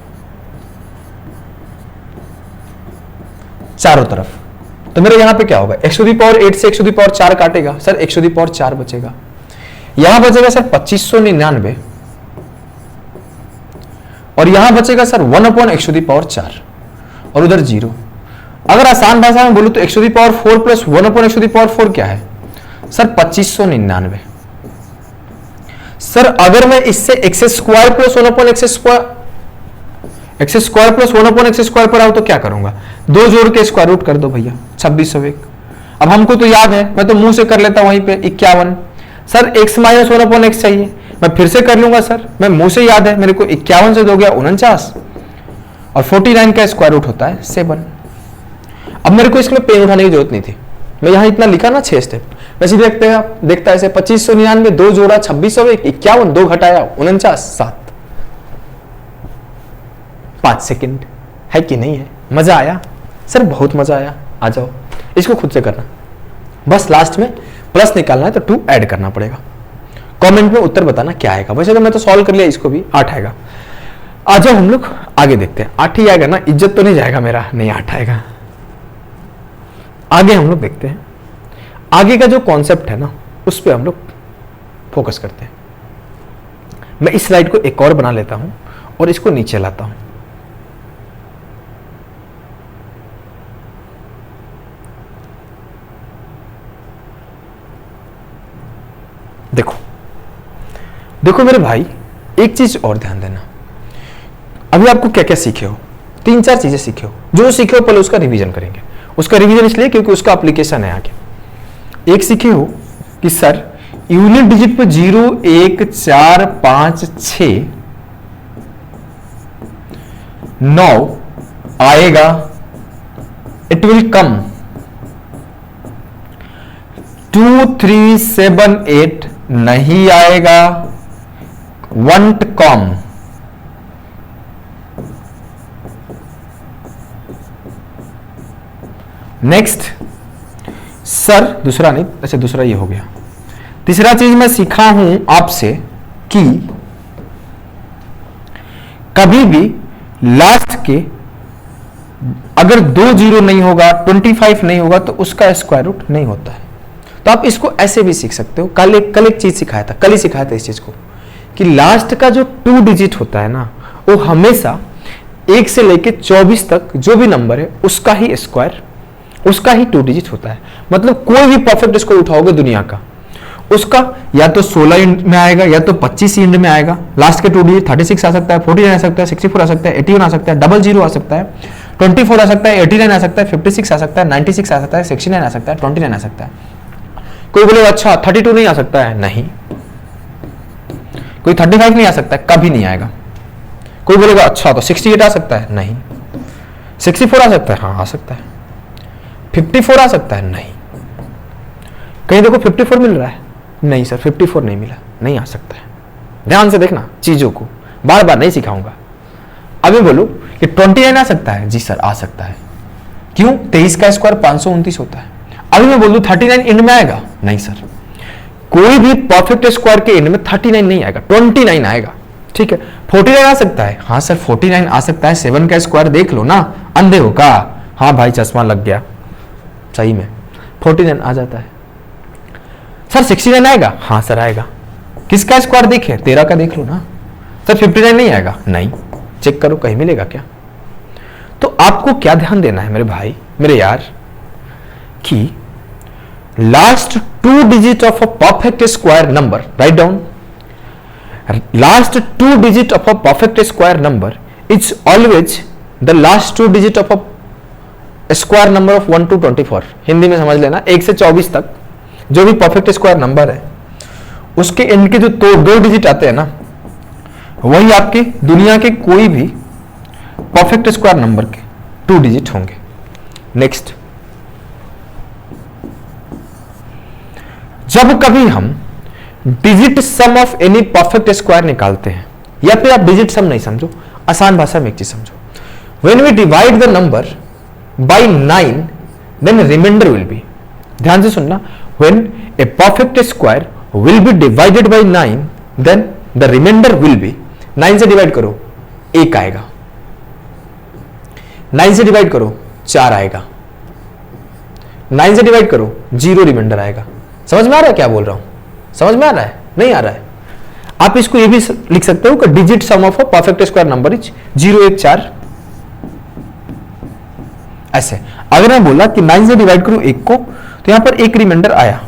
चारों तरफ, तो मेरे यहां पे क्या होगा, x⁴ से x⁴ काटेगा सर, x⁴ बचेगा, यहां बचेगा सर 2599, और यहां बचेगा सर 1/x⁴ और उधर 0। अगर आसान भाषा में बोलूं तो x⁴ प्लस 1/x⁴ क्या है सर, 2599। सर अगर मैं इससे x² प्लस 1/x² पर आऊं तो क्या करूंगा, दो जोड़ के स्क्वायर रूट कर दो भैया, 2601। अब हमको तो याद है, मैं तो मुंह से कर लेता हूं वहीं पे 51। सर x माइनस 1/x चाहिए, मैं फिर से कर लूंगा सर, मैं मुंह से याद है मेरे को, 51 से 2 गया 49, और 49 का स्क्वायर रूट होता है 7। अब मेरे को इसमें पेन उठाने की जरूरत नहीं थी, मैं यहां इतना लिखा ना 6 स्टेप, मैं सीधे देखता ऐसे 2599, 2 जोड़ा 2601, 51, 2 घटाया 49, 7, 5 सेकंड है कि नहीं है। मजा आया सर, बहुत मजा आया। आ जाओ इसको खुद से करना, बस लास्ट में प्लस निकालना है तो 2 ऐड करना पड़ेगा। कमेंट में उत्तर बताना क्या आएगा, वैसे तो मैं तो सॉल्व कर लिया, इसको भी 8 आएगा। आ जाओ हम लोग आगे देखते हैं, 8 ही आएगा ना, इज्जत तो नहीं जाएगा मेरा, नहीं 8 आएगा। आगे हम लोग देखते हैं, आगे का जो कॉन्सेप्ट है ना उस पर हम लोग फोकस करते हैं। मैं इस स्लाइड को एक और बना लेता हूं और इसको नीचे लाता हूं। देखो देखो मेरे भाई, एक चीज और ध्यान देना, अभी आपको क्या क्या सीखे हो, 3-4 चीजें सीखे हो, जो सीखे हो पहले उसका रिवीजन करेंगे। उसका रिवीजन इसलिए क्योंकि उसका एप्लीकेशन है आगे। एक सीखे हो कि सर यूनिट डिजिट पे 0, 1, 4, 5, 6, 9 आएगा, इट विल कम, 2, 3, 7, 8 नहीं आएगा, वंट कम। नेक्स्ट सर, दूसरा नहीं, अच्छा दूसरा ये हो गया। तीसरा चीज मैं सीखा हूं आपसे कि कभी भी लास्ट के अगर 2 0 नहीं होगा, 25 नहीं होगा तो उसका स्क्वायर रूट नहीं होता है। तो आप इसको ऐसे भी सीख सकते हो। कल एक चीज सिखाया था, कल ही सिखाया था इस चीज को, कि लास्ट का जो 2 डिजिट होता है ना, वो हमेशा 1 से लेके 24 तक जो भी नंबर है उसका ही स्क्वायर, उसका ही 2 डिजिट होता है। मतलब कोई भी परफेक्ट स्क्वायर उठाओगे दुनिया का, उसका या तो 16 इंड में आएगा या तो 25 इंड में आएगा। लास्ट के 2 डिजिट 36 आ सकता है, 49 आ सकता है, 64 आ सकता है, 81 आ सकता है, 00 आ सकता है, 24 आ सकता है, 89 आ सकता है, 56 आ सकता है, 96 आ सकता है, 69 आ सकता है, 29 आ सकता है। कोई बोलेगा अच्छा 32 नहीं आ सकता है, नहीं। कोई 35 नहीं आ सकता है, कभी नहीं आएगा। कोई बोलेगा अच्छा तो 68 आ सकता है, नहीं। 64 आ सकता है, हाँ आ सकता है। 54 आ सकता है, नहीं। कहीं देखो 54 मिल रहा है, नहीं सर 54 नहीं मिला, नहीं आ सकता है। ध्यान से देखना चीजों को, बार बार नहीं सिखाऊंगा। अभी बोलो कि 29 आ सकता है, जी सर आ सकता है। क्यों? 23 का स्क्वायर 529 होता है। अभी मैं बोल दूं 39 एंड में आएगा? नहीं सर, कोई भी परफेक्ट स्क्वायर के एंड में 39 नहीं आएगा, 29 आएगा। ठीक है, 49 आ सकता है? हाँ सर 49 आ सकता है। 7 का स्क्वायर देख लो ना, अंधे हो का? हाँ भाई चश्मा लग गया, सही में 49 आ जाता है। सर 69 आएगा? हाँ सर आएगा। किसका स्क्वायर देखे? 13 का देख लो ना। सर 59 नहीं आएगा? नहीं, चेक करो कहीं मिलेगा क्या? तो आपको क्या ध्यान देना है मेरे भाई, मेरे यार, कि last 2 digit of a perfect square number, write down, last 2 digit of a perfect square number is always the last 2 digit of a square number of 1 to 24। Hindi में समझ लेना, 1 से 24 तक जो भी परफेक्ट स्क्वायर नंबर है उसके एंड के जो 2 डिजिट आते हैं ना, वही आपके दुनिया के कोई भी परफेक्ट स्क्वायर नंबर के 2 डिजिट होंगे। नेक्स्ट, जब कभी हम digit some of any perfect square निकालते हैं, या फिर आप डिजिट सम नहीं समझो, आसान भाषा में एक चीज समझो, when we divide the number by 9 then remainder will be, ध्यान से सुनना, when a perfect square will be divided by 9 then the remainder will be, 9 से डिवाइड करो 1 आएगा, 9 से डिवाइड करो 4 आएगा, 9 से डिवाइड करो 0 रिमाइंडर आएगा। समझ में आ रहा है क्या बोल रहा हूं? समझ में आ रहा है? नहीं आ रहा है? आप इसको ये भी लिख सकते हो कि digit some of a perfect square number is 0 1 4। ऐसे अगर मैं बोला कि 9 से डिवाइड करूं 1 को, तो यहां पर 1 रिमाइंडर आया,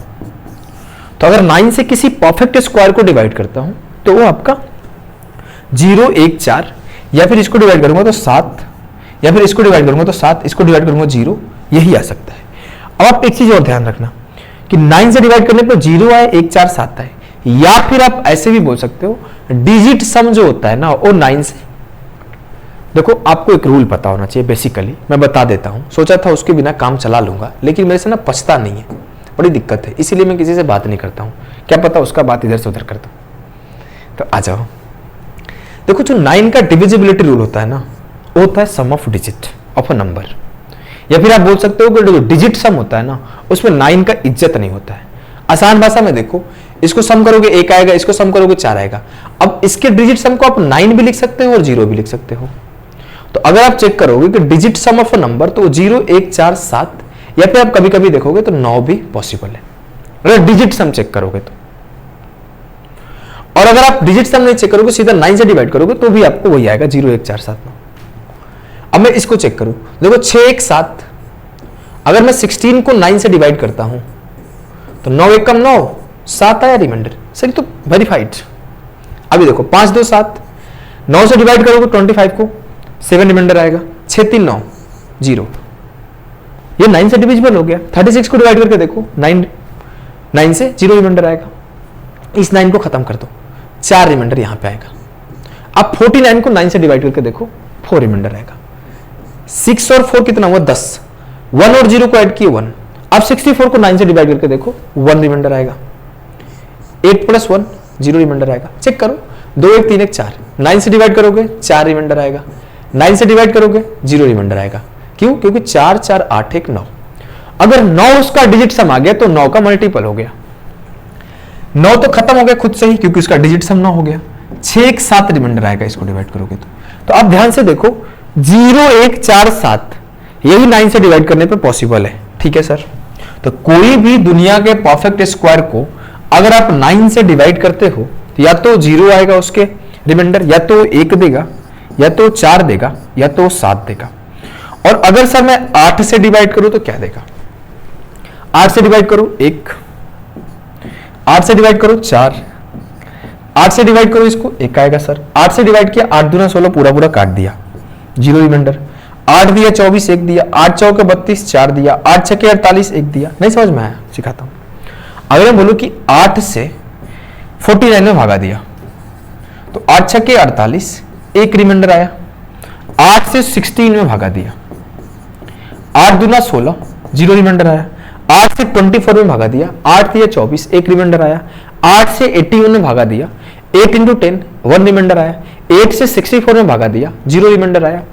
तो अगर 9 से किसी परफेक्ट स्क्वायर को डिवाइड करता हूं तो वो आपका 0 1 4, या फिर इसको डिवाइड करूंगा तो 7, या फिर इसको डिवाइड करूंगा तो 7, इसको डिवाइड करूंगा 0, यही आ सकता है। अब आप एक चीज और ध्यान रखना कि 9 से डिवाइड करने पर 0 आए, 1 4 7 आए, या फिर आप ऐसे भी बोल सकते हो डिजिट सम जो होता है ना वो 9 से, देखो आपको एक रूल पता होना चाहिए बेसिकली, मैं बता देता हूं, सोचा था उसके बिना काम चला लूंगा लेकिन मेरे से ना पछता नहीं है, बड़ी दिक्कत है, इसीलिए मैं किसी से बात नहीं करता हूं, क्या पता उसका बात इधर से उधर करता हूं। तो आ जाओ, देखो जो 9 का डिविजिबिलिटी रूल होता है ना, वो होता है sum of digit of a number, या फिर आप बोल सकते हो कि जो डिजिट सम होता है ना उसमें 9 का इज्जत नहीं होता है। आसान भाषा में देखो, इसको सम करोगे 1 आएगा, इसको सम करोगे 4 आएगा। अब इसके डिजिट सम को आप 9 भी लिख सकते हो और 0 भी लिख सकते हो। तो अगर आप चेक करोगे कि digit some of a number तो 0 1 4 7, या फिर आप कभी कभी देखोगे तो 9 भी पॉसिबल है अगर डिजिट सम चेक करोगे तो। और अगर आप डिजिट सम नहीं चेक करोगे, सीधा 9 से डिवाइड करोगे तो भी आपको वही आएगा 0 1 4 7 9। अब मैं इसको चेक करूं, देखो 6 1 7, अगर मैं 16 को 9 से डिवाइड करता हूं तो 9 1 9, 7 आया रिमाइंडर, सही तो वेरीफाइड। अभी देखो 5 2 7, 9 से डिवाइड करोगे 25 को 7 रिमाइंडर आएगा, 6 3 9 0, ये 9 से डिविजिबल हो गया। 36 को डिवाइड करके देखो 9 से 0 रिमाइंडर आएगा, इस 9 को खत्म कर दो, 4 रिमाइंडर यहां पे आएगा। अब 49 को 9 से डिवाइड करके देखो 4 रिमाइंडर आएगा, 6 और 4 कितना हुआ 10, 1 और 0 को ऐड किए 1। अब 64 को 9 से डिवाइड करके देखो 1 रिमाइंडर आएगा, 8 + 1 0 रिमाइंडर आएगा। चेक करो 2 1 3 1 4, 9 से डिवाइड करोगे 4 रिमाइंडर आएगा, 9 से डिवाइड करोगे 0 रिमाइंडर आएगा। क्यों? क्योंकि 4 4 8 1 9, अगर 9 उसका डिजिट सम आ गया तो 9 का मल्टीपल हो गया, 9 तो खत्म हो गया खुद से ही क्योंकि उसका डिजिट सम 9 हो गया। 6 1 7 रिमाइंडर आएगा इसको डिवाइड करोगे तो आप ध्यान से देखो 0 1 4 7 यही 9 से डिवाइड करने पे पॉसिबल है। ठीक है सर, तो कोई भी दुनिया के परफेक्ट स्क्वायर को अगर आप 9 से डिवाइड करते हो तो या तो 0 आएगा उसके रिमाइंडर, या तो 1 देगा, या तो 4 देगा, या तो 7 देगा। और अगर सर मैं 8 से डिवाइड करूं तो क्या देगा? 8 से डिवाइड करो 1, 8 से डिवाइड करो 4, 8 से डिवाइड करो इसको 1 आएगा सर। 8 से डिवाइड किया 8 दूना 16 पूरा पूरा काट दिया, 0 रिमाइंडर। 8 दिया 24 1 दिया, 8 चौके 32 4 दिया, 8 छके 48 1 दिया। नहीं समझ में आया? सिखाता हूं। अगर मैं बोलूं कि 8 से 49 में भागा दिया तो 8 छके 48 1 रिमाइंडर आया। 8 से 16 में भागा दिया, 8 दूना 16 0 रिमाइंडर आया। 8 से 24 में भागा दिया, 8 दिया 24 1 रिमाइंडर आया। 8 से 81 में भागा दिया, 8 × 10 1 रिमाइंडर आया। 8 से 64 में भागा दिया 0 रिमाइंडर आया।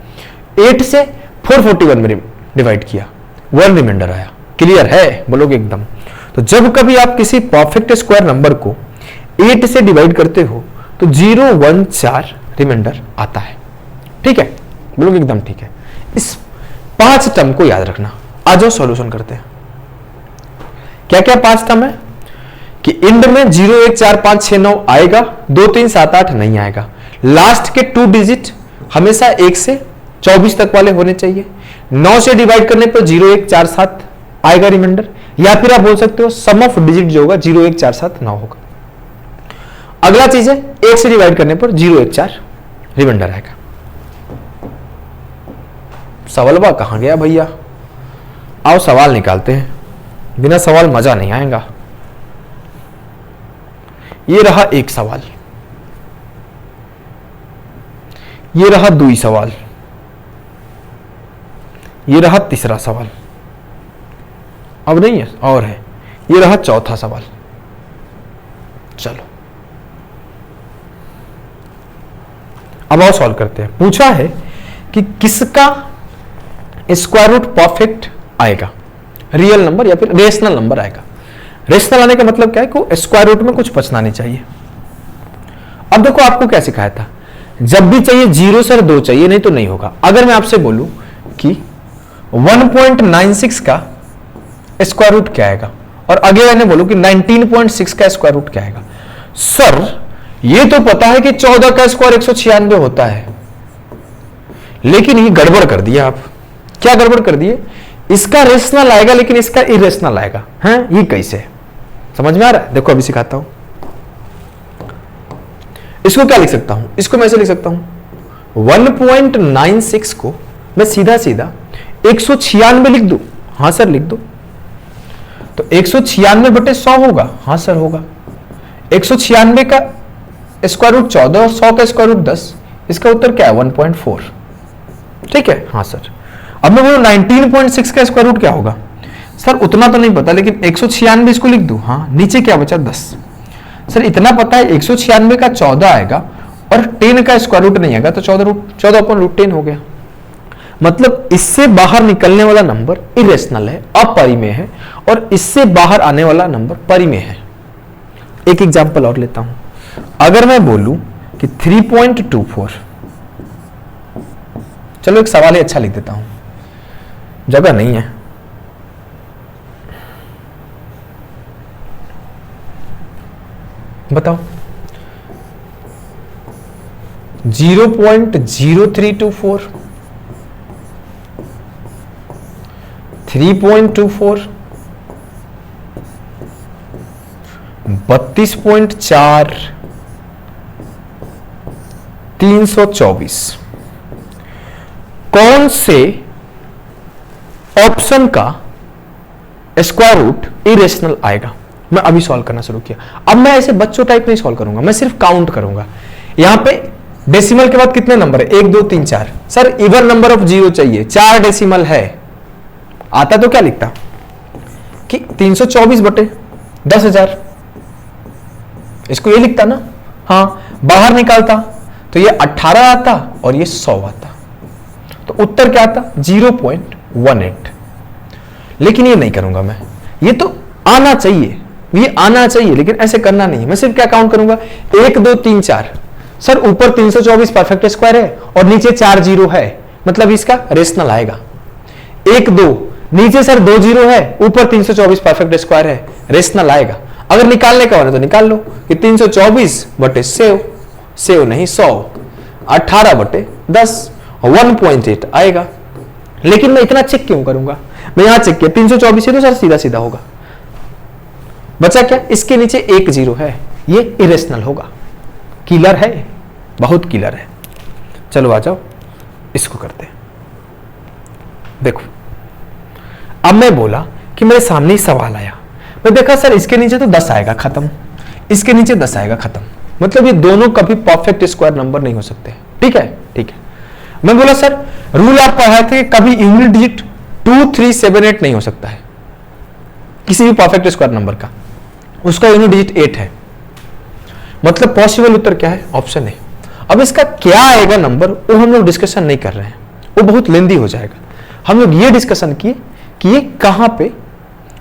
8 से 441 में डिवाइड किया, 1 रिमाइंडर आया। क्लियर है? बोलोगे एकदम। तो जब कभी आप किसी परफेक्ट स्क्वायर नंबर को 8 से डिवाइड करते हो तो 0 1 4 रिमाइंडर आता है। ठीक है? बोलोगे एकदम ठीक है। इस 5 टर्म को याद रखना। आ जाओ सॉल्यूशन करते हैं। क्या क्या 5 टर्म है कि इंड में 0 1 4 5 6 9 आएगा, 2 3 7 8 नहीं आएगा। लास्ट के 2 डिजिट हमेशा 1 से 24 तक वाले होने चाहिए। 9 से डिवाइड करने पर 0 1 4 7 आएगा रिमाइंडर, या फिर आप बोल सकते हो सम ऑफ डिजिट जो होगा 0 1 4 7 9 होगा। अगला चीज है 1 से डिवाइड करने पर 0 1 4 रिमाइंडर आएगा। सवाल कहां गया भैया? आओ सवाल निकालते हैं, बिना सवाल मजा नहीं आएगा। ये रहा एक सवाल, ये रहा दूसरा सवाल, ये रहा तीसरा सवाल, अब नहीं है और है, ये रहा चौथा सवाल। चलो अब आओ सॉल्व करते हैं। पूछा है कि किसका स्क्वायर रूट परफेक्ट आएगा, रियल नंबर या फिर रेशनल नंबर आएगा। रेशनल आने का मतलब क्या है कि स्क्वायर रूट में कुछ बचना नहीं चाहिए। अब देखो आपको क्या सिखाया था, जब भी चाहिए 0 सर 2 चाहिए, नहीं तो नहीं होगा। अगर मैं आपसे बोलूं कि 1.96 का स्क्वायर रूट क्या आएगा और अगले मैंने बोलूं कि 19.6 का स्क्वायर रूट क्या आएगा, सर ये तो पता है कि 14 का स्क्वायर 196 होता है, लेकिन ये गड़बड़ कर दिया आप। क्या गड़बड़ कर दिए? इसका रेशनल आएगा लेकिन इसका इरेशनल आएगा। हैं? ये कैसे? समझ में आ रहा है? देखो अभी सिखाता हूं। इसको क्या लिख सकता हूं? इसको मैं ऐसे लिख सकता हूं 1.96 को मैं सीधा सीधा 196 लिख दूं। हां सर लिख दो। तो 196 बटे 100 होगा। हां सर होगा। 196 का स्क्वायर रूट 14 और 100 का स्क्वायर रूट 10। इसका उत्तर क्या है? 1.4। ठीक है? हां सर। अब मैं बोलूं 19.6 का स्क्वायर रूट क्या होगा, सर उतना तो नहीं पता, लेकिन 196 इसको लिख दूं। हाँ, नीचे क्या बचा? 10। सर इतना पता है 196 का 14 आएगा और 10 का स्क्वायर रूट नहीं आएगा, तो 14/√10 हो गया। मतलब इससे बाहर निकलने वाला नंबर इरेशनल है, अपरिमेय है, और इससे बाहर आने वाला नंबर परिमेय है। एक एग्जांपल और लेता हूं। अगर मैं बोलूं कि 3.24, चलो एक सवाल ही अच्छा लिख देता हूं, जगह नहीं है। बताओ 0.0324, 3.24, 32.4, 324 कौन से ऑप्शन का स्क्वायर रूट इरेशनल आएगा? मैं अभी सॉल्व करना शुरू किया। अब मैं ऐसे बच्चों टाइप नहीं सॉल्व करूंगा, मैं सिर्फ काउंट करूंगा। यहां पे डेसिमल के बाद कितने नंबर है? 1 2 3 4। सर इवन नंबर ऑफ 0 चाहिए, 4 डेसिमल है। आता तो क्या लिखता कि 324 बटे 10,000, इसको ये लिखता ना। हाँ, बाहर निकालता तो ये 18 आता और ये 100 आता, तो उत्तर क्या आता? 0.18। लेकिन ये नहीं करूंगा मैं, ये तो आना चाहिए, ये आना चाहिए, लेकिन ऐसे करना नहीं है। मैं सिर्फ क्या काउंट करूंगा? 1 2 3 4। सर ऊपर 324 परफेक्ट स्क्वायर है और नीचे 4 0 है, मतलब इसका रेशनल आएगा। 1 2, नीचे सर 2 0 है, ऊपर 324 परफेक्ट स्क्वायर है, रेशनल आएगा। अगर निकालने का हो तो निकाल लो कि 324 बटे सेव नहीं 100, 18 बटे 10, 1.8 आएगा। लेकिन मैं इतना चेक क्यों करूंगा? मैं यहां चेक किया 324 है तो सर सीधा सीधा होगा। बचा क्या? इसके नीचे 1 0 है, ये इरेशनल होगा। किलर है, बहुत किलर है। चलो आ जाओ इसको करते हैं। देखो अब मैं बोला कि मेरे सामने ही सवाल आया, मैं देखा सर इसके नीचे तो 10 आएगा, खत्म। इसके नीचे 10 आएगा, खत्म। मतलब ये दोनों कभी परफेक्ट स्क्वायर नंबर नहीं हो सकते। ठीक है? ठीक है। मैं बोला सर रूल आप पढ़ाए थे, कभी यूनिट डिजिट 2 3 7 8 नहीं हो सकता है किसी भी परफेक्ट स्क्वायर नंबर का, उसका यूनिट डिजिट 8 है। मतलब पॉसिबल उत्तर क्या है? Option A. अब इसका क्या आएगा नंबर, वो हम लोग डिस्कशन नहीं कर रहे हैं, वो बहुत लेंदी हो जाएगा। हम लोग ये डिस्कशन किए कि ये कहां पे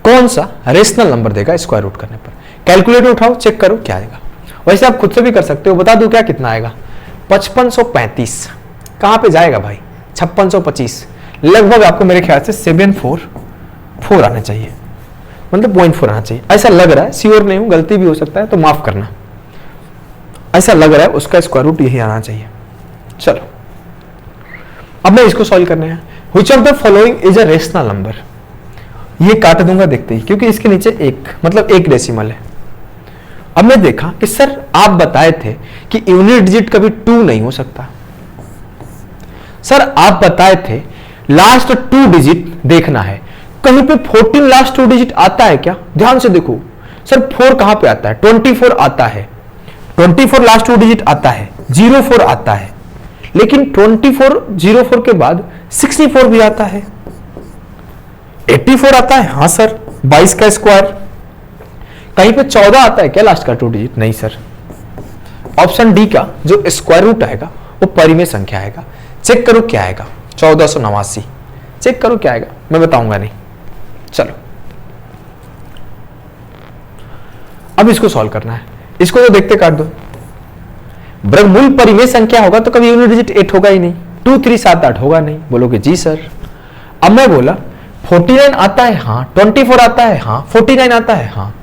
कौन सा रेशनल नंबर देगा स्क्वायर रूट करने पर। कैलकुलेटर उठाओ, चेक करो क्या आएगा। वैसे आप खुद से भी कर सकते हो, बता दो क्या कितना आएगा। 5535 कहां पे जाएगा भाई, 5625, लगभग आपको मेरे ख्याल से 744 आना चाहिए, मतलब 0.4 आना चाहिए। ऐसा लग रहा है, श्योर नहीं हूं, गलती भी हो सकता है तो माफ करना। ऐसा लग रहा है उसका स्क्वायर रूट यही आना चाहिए। चलो अब मैं इसको सॉल्व करने हैं। Which of the following is a rational number. ये काट दूंगा देखते ही, क्योंकि इसके नीचे एक मतलब एक डेसिमल है। अब मैं देखा कि सर आप बताए थे कि यूनिट डिजिट कभी 2 नहीं हो सकता। सर आप बताए थे लास्ट 2 डिजिट देखना है, कहीं पे 14 लास्ट 2 डिजिट आता है क्या? ध्यान से देखो सर, 4 कहां पे आता है? 24 आता है, 24 लास्ट 2 डिजिट आता है, 04 आता है, लेकिन 24 04 के बाद 64 भी आता है, 84 आता है। हाँ सर, 22 का स्क्वायर। कहीं पे 14 आता है क्या लास्ट का 2 डिजिट? नहीं सर। ऑप्शन डी का जो स्क्वायर रूट आएगा वो परिमेय संख्या आएगा। चेक करो क्या आएगा, 1489। चेक करो क्या आएगा, मैं बताऊंगा नहीं। चलो अब इसको सॉल्व करना है। इसको तो देखते काट दो। वर्गमूल परिमेय संख्या होगा तो कभी यूनिट डिजिट 8 होगा ही नहीं, 2 3 7 8 होगा नहीं। बोलोगे जी सर। अब मैं बोला 49 आता है, हाँ, 24 आता है, हाँ, 49 आता है, हाँ।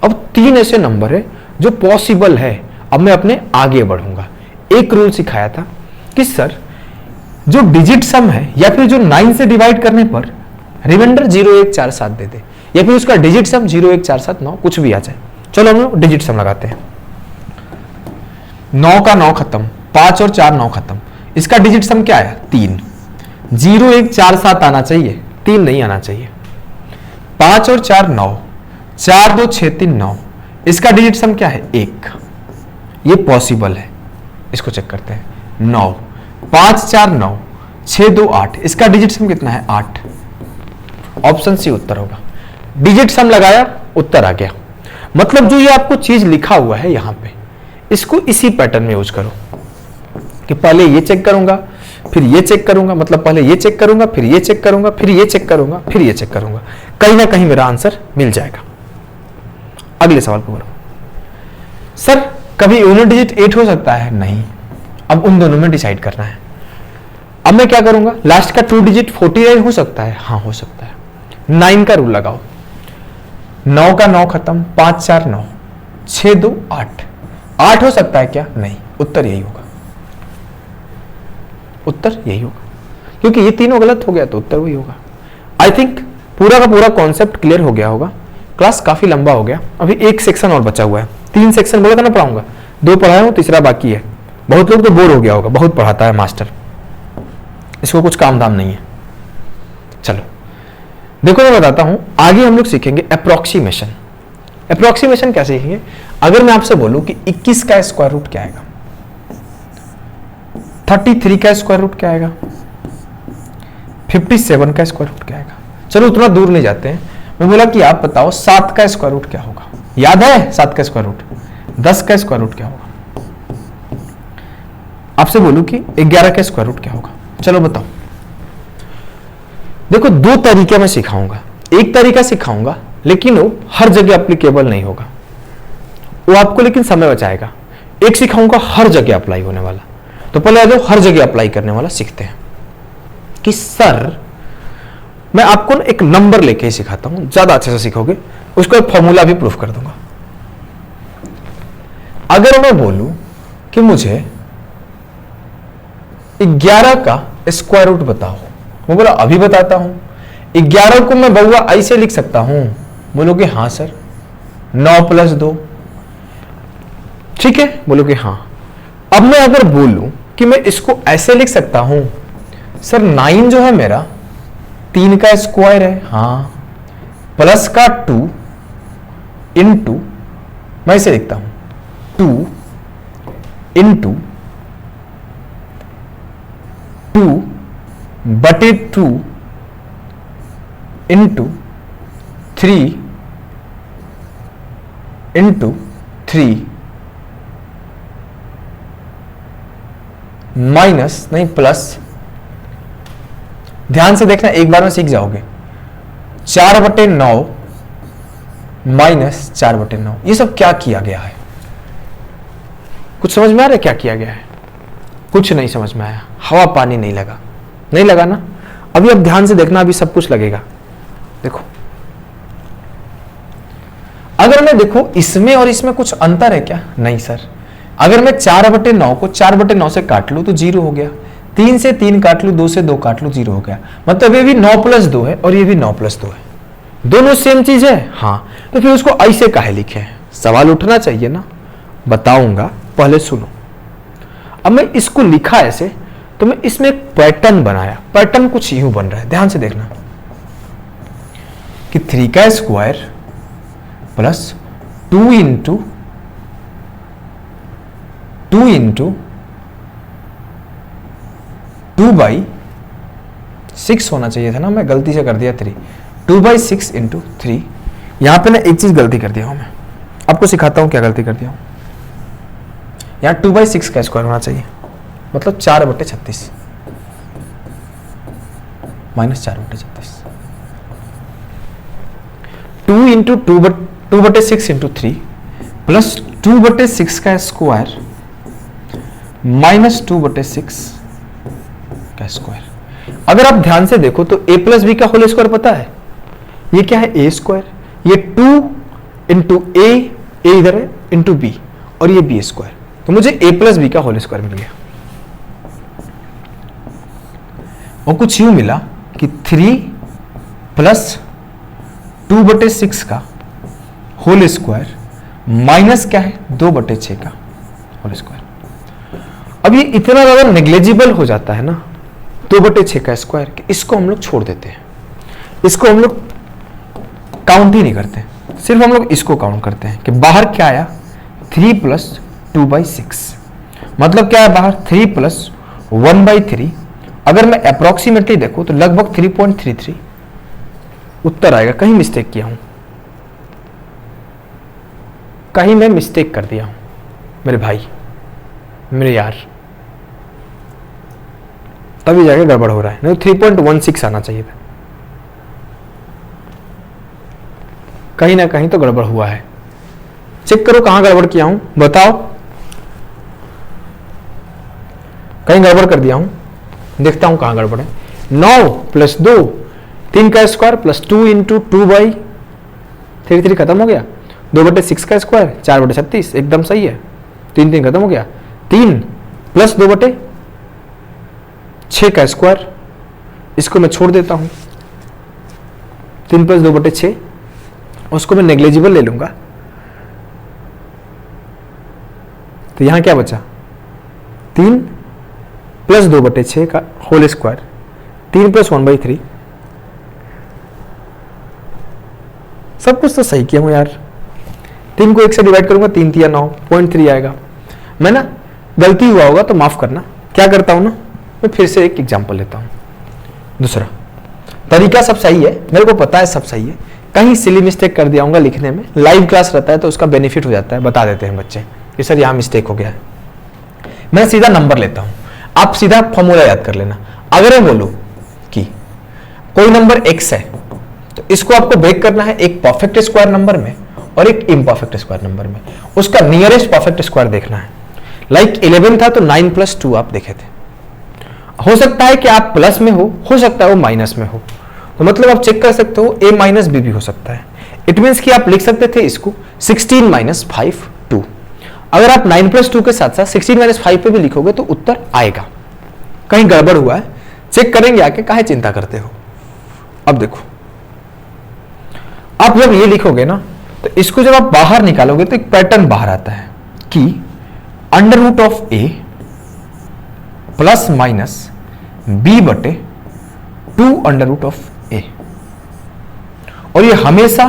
अब 3 ऐसे नंबर है जो पॉसिबल है। अब मैं अपने आगे बढ़ूंगा। एक रूल सिखाया था कि सर जो डिजिट सम है या फिर जो 9 से डिवाइड करने पर रिमाइंडर 0147 दे दे, या फिर उसका डिजिट सम 01479 कुछ भी आ जाए। चलो हम लोग डिजिट सम लगाते हैं। 9 का 9 खत्म, 5 और 4 9 खत्म, इसका डिजिट सम क्या आया? 3। 0147 आना चाहिए, 3 नहीं आना चाहिए। 5 और 4 9, 4 2 6 3 9, इसका डिजिट सम क्या है? 1। ये पॉसिबल है, इसको चेक करते हैं। 9 5 4 9, 6 2 8, इसका डिजिट सम कितना है? 8। ऑप्शन सी उत्तर होगा। डिजिट सम लगाया, उत्तर आ गया। मतलब जो ये आपको चीज लिखा हुआ है यहां पे, इसको इसी पैटर्न में यूज करो कि पहले ये चेक करूंगा, फिर ये चेक करूंगा, मतलब पहले ये चेक करूंगा, फिर ये चेक करूंगा, फिर ये चेक करूंगा, फिर ये चेक करूंगा, कहीं ना कहीं मेरा आंसर मिल जाएगा। अगले सवाल को बोलो। सर कभी यूनिट डिजिट 8 हो सकता है? नहीं। अब उन दोनों में डिसाइड करना है। अब मैं क्या करूंगा, लास्ट का 2 डिजिट 49 हो सकता है? हाँ हो सकता है। 9 का रूल लगाओ। 9 का 9 खत्म, 5 4 9, 6 2 8, 8 हो सकता है क्या? नहीं। उत्तर यही होगा, उत्तर यही होगा, क्योंकि ये तीनों गलत हो गया तो उत्तर वही होगा। आई थिंक पूरा का पूरा कॉन्सेप्ट क्लियर हो गया होगा। क्लास काफी लंबा हो गया, अभी एक सेक्शन और बचा हुआ है। 3 सेक्शन बोला था ना पढ़ाऊंगा, 2 पढ़ाया हूं, तीसरा बाकी है। बहुत लोग तो बोर हो गया होगा, बहुत पढ़ाता है मास्टर, इसको कुछ काम धाम नहीं है। चलो देखो मैं बताता हूं, आगे हम लोग सीखेंगे अप्रोक्सीमेशन। अप्रोक्सीमेशन क्या सीखेंगे? अगर मैं आपसे बोलूं कि 21 का स्क्वायर रूट क्या आएगा, 33 का स्क्वायर रूट क्या आएगा, 57 का स्क्वायर रूट क्या आएगा। चलो उतना दूर नहीं जाते हैं। मैं बोला कि आप बताओ 7 का स्क्वायर रूट क्या होगा। याद है 7 का स्क्वायर रूट? 10 का स्क्वायर रूट क्या होगा? आपसे बोलूं कि 11 का स्क्वायर रूट क्या होगा। चलो बताओ। देखो 2 तरीके मैं सिखाऊंगा। एक तरीका सिखाऊंगा लेकिन वो हर जगह एप्लीकेबल नहीं होगा, वो आपको लेकिन समय बचाएगा। एक सिखाऊंगा हर जगह अप्लाई होने वाला। तो पहले आ जाओ हर जगह अप्लाई करने वाला सीखते हैं। कि सर मैं आपको एक नंबर लेके ही सिखाता हूं, ज्यादा अच्छे से सीखोगे। उसको एक फॉर्मूला भी प्रूफ कर दूंगा। अगर मैं बोलूं कि मुझे 11 का स्क्वायर रूट बताओ, मैं बोला अभी बताता हूं। 11 को मैं बउआ ऐसे लिख सकता हूं? बोलोगे हाँ सर। 9 + 2, ठीक है? बोलोगे हाँ। अब मैं अगर बोलूं कि मैं इसको ऐसे लिख सकता हूं, सर 9 जो है मेरा 3 का स्क्वायर है, हाँ, प्लस का 2 इंटू, मैं इसे लिखता हूं 2 इंटू 2/2 इंटू 3 इंटू 3 माइनस नहीं प्लस ध्यान से देखना, एक बार में सीख जाओगे। 4/9 माइनस 4/9, ये सब क्या किया गया है? कुछ समझ में आ रहा है क्या किया गया है? कुछ नहीं समझ में आया, हवा पानी नहीं लगा, नहीं लगा ना? अभी अब ध्यान से देखना, अभी सब कुछ लगेगा। देखो, अगर मैं देखो इसमें और इसमें कुछ अंतर है क्या? नहीं सर। अगर मैं 4/9 को 4/9 से काट लूं तो 0 हो गया, 3 से 3 काट लूं, 2 से 2 काट लूं, 0 हो गया। मतलब ये भी 9 + 2 है और ये भी 9 + 2 है, दोनों सेम चीज है। हाँ, तो फिर उसको ऐसे काहे लिखे हैं? सवाल उठना चाहिए ना। बताऊंगा, पहले सुनो। अब मैं इसको लिखा ऐसे, तो मैं इसमें एक पैटर्न बनाया। पैटर्न कुछ यूं बन रहा है, ध्यान से देखना कि 3 का स्क्वायर प्लस 2 इंटू 2/6 होना चाहिए था ना, मैं गलती से कर दिया 3। 2/6 इंटू 3। यहां पे ना एक चीज गलती कर दिया हूं मैं, आपको सिखाता हूं क्या गलती कर दिया हूं। यहां 2/6 का स्क्वायर होना चाहिए, मतलब 4/36 माइनस 4/36। 2 इंटू 2/6 इंटू 3 प्लस 2/6 का स्क्वायर माइनस 2/6 का स्क्वायर। अगर आप ध्यान से देखो तो a प्लस बी का होल स्क्वायर पता है, ये क्या है? a square. ये 2 इंटू ए इधर है, इंटू बी, और ये बी स्क्वायर। तो मुझे a प्लस बी का होल स्क्वायर मिल गया। और कुछ यूं मिला कि 3 प्लस 2/6 का होल स्क्वायर माइनस क्या है? 2/6 का होल स्क्वायर। अब ये इतना ज्यादा नेग्लिजिबल हो जाता है ना 2/6 का स्क्वायर, कि इसको हम लोग छोड़ देते हैं, इसको हम लोग काउंट ही नहीं करते, सिर्फ हम लोग इसको काउंट करते हैं कि बाहर क्या आया? 3 + 2/6। मतलब क्या है बाहर? 3 + 1/3। अगर मैं अप्रोक्सीमेटली देखूं तो लगभग 3.33 उत्तर आएगा। कहीं मिस्टेक किया हूं, कहीं मैं मिस्टेक कर दिया हूं मेरे भाई, मेरे यार, तभी जाके गड़बड़ हो रहा है। नहीं 3.16 आना चाहिए था, कहीं ना कहीं तो गड़बड़ हुआ है। चेक करो कहां गड़बड़ किया हूं, बताओ। कहीं गड़बड़ कर दिया हूं, देखता हूं कहां गड़बड़ है। 9 + 2, 3 का स्क्वायर प्लस 2 इंटू 2/3 खत्म हो गया। 2/6 का स्क्वायर 4/36, एकदम सही है। 3 खत्म हो गया। 3 + 2/6 का स्क्वायर, इसको मैं छोड़ देता हूं। 3 + 2/6, उसको मैं नेग्लिजिबल ले लूंगा, तो यहां क्या बचा? 3 + 2/6 का होल स्क्वायर, 3 + 1/3। सब कुछ तो सही किया हूं यार। 3 को 1 से डिवाइड करूंगा, 3 × 3 = 9, 0.3 आएगा। मैं ना गलती हुआ होगा तो माफ करना। क्या करता हूं ना, मैं फिर से एक एग्जांपल लेता हूं। दूसरा तरीका सब सही है, मेरे को पता है सब सही है, कहीं सिली मिस्टेक कर दिया हूंगा लिखने में। लाइव क्लास रहता है तो उसका बेनिफिट हो जाता है, बता देते हैं बच्चे कि सर यहां मिस्टेक हो गया है। मैं सीधा नंबर लेता हूं, आप सीधा फॉर्मूला याद कर लेना। अगर मैं बोलूं कि कोई नंबर x है, तो इसको आपको ब्रेक करना है एक परफेक्ट स्क्वायर नंबर में और एक इम्परफेक्ट स्क्वायर नंबर में। उसका नियरेस्ट परफेक्ट स्क्वायर देखना है। लाइक 11 था तो 9 + 2 आप देखे थे। हो सकता है कि आप प्लस में हो सकता है वो माइनस में हो, तो मतलब आप चेक कर सकते हो a - b भी हो सकता है। इट मीन्स कि आप लिख सकते थे इसको 16 - 5 2। अगर आप 9 + 2 के साथ साथ 16 - 5 पे भी लिखोगे तो उत्तर आएगा। कहीं गड़बड़ हुआ है, चेक करेंगे आके, काहे चिंता करते हो। अब देखो, आप जब ये लिखोगे ना तो इसको जब आप बाहर निकालोगे तो एक पैटर्न बाहर आता है कि √a ± b/2 √a। और ये हमेशा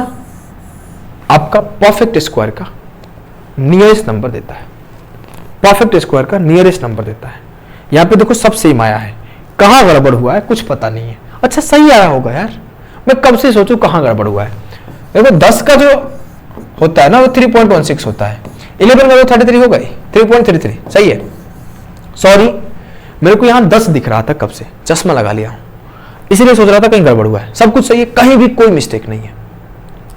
आपका परफेक्ट स्क्वायर का नियरेस्ट नंबर देता है। परफेक्ट स्क्वायर का नियरेस्ट नंबर देता है। यहां पे देखो सब सेम आया है, कहां गड़बड़ हुआ है कुछ पता नहीं है। अच्छा सही आया होगा यार, मैं कब से सोचूं कहां गड़बड़ हुआ है। देखो 10 का जो होता है ना वो 3.16 होता है, 11 का तो 33 हो गई, 3.33 सही है। सॉरी, मेरे को यहां 10 दिख रहा था कब से, चश्मा लगा लिया हूं। इसलिए सोच रहा था कहीं गड़बड़ हुआ है। सब कुछ सही है, कहीं भी कोई मिस्टेक नहीं है,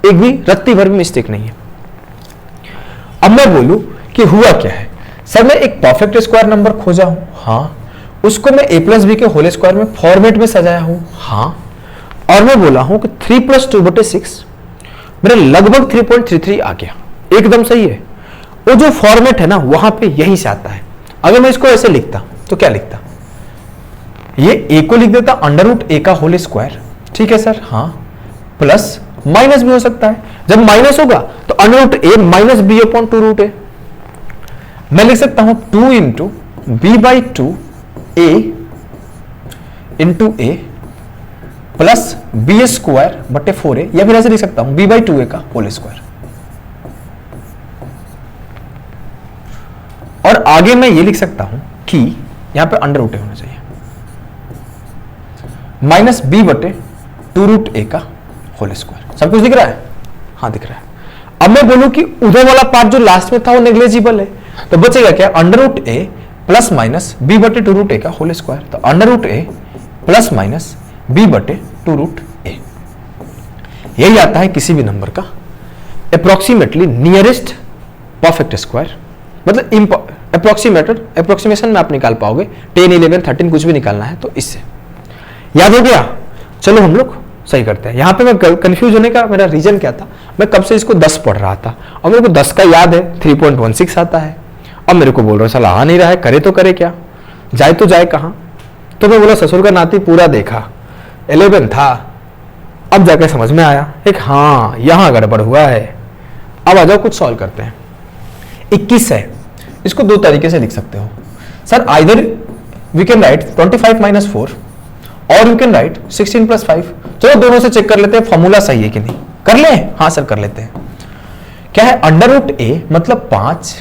एक भी रत्ती भर भी मिस्टेक नहीं है। अब मैं बोलूं कि हुआ क्या है सर, मैं एक परफेक्ट स्क्वायर नंबर खोजा हूं, हाँ, उसको मैं a प्लस बी के होल स्क्वायर में फॉर्मेट में सजाया हूं, हाँ, और मैं बोला हूं कि 3 + 2/6 मेरा लगभग 3.33 आ गया, एकदम सही है। वो जो फॉर्मेट है ना वहां पे यहीं से आता है। अगर मैं इसको ऐसे लिखता तो क्या लिखता, ये a को लिख देता √a का होल स्क्वायर, ठीक है सर, हाँ, प्लस माइनस भी हो सकता है, जब माइनस होगा तो √a माइनस b/2√a। मैं लिख सकता हूं 2 × b/2 a × a plus b²/4a, या फिर ऐसे लिख सकता हूं b/2a का होल स्क्वायर। और आगे मैं ये लिख सकता हूं कि यहां पे √a होना चाहिए, माइनस b/2√a का होल स्क्वायर। सब कुछ दिख रहा है, हाँ दिख रहा है। अब मैं बोलूं कि उधर वाला पार्ट जो लास्ट में था वो नेग्लिजिबल है, तो बचेगा क्या, √a प्लस माइनस b/2√a का होल स्क्वायर। तो √a प्लस माइनस b/2√a, यही आता है किसी भी नंबर का अप्रोक्सीमेटली नियरेस्ट परफेक्ट स्क्वायर। मतलब अप्रोक्सीमेशन में आप निकाल पाओगे, 10, 11, 13 कुछ भी निकालना है तो इससे। याद हो गया, चलो हम लोग सही करते हैं। यहां पे मैं कंफ्यूज होने का मेरा रीजन क्या था, मैं कब से इसको 10 पढ़ रहा था और मेरे को 10 का याद है, 3.16 आता है। अब मेरे को बोल रहा है साला आ नहीं रहा है, करे तो करे क्या, जाए तो जाए कहां। तो मैं बोला ससुर का नाती पूरा देखा, 11 था, अब जाके समझ में आया एक, हाँ यहां गड़बड़ हुआ है। अब आ जाओ कुछ सॉल्व करते हैं। 21 है, इसको दो तरीके से लिख सकते हो sir, either we can write 25 - 4 और यू कैन राइट 16 + 5। चलो दोनों से चेक कर लेते हैं फॉर्मूला सही है कि नहीं, कर ले, हाँ सर कर लेते हैं। क्या है, √a मतलब 5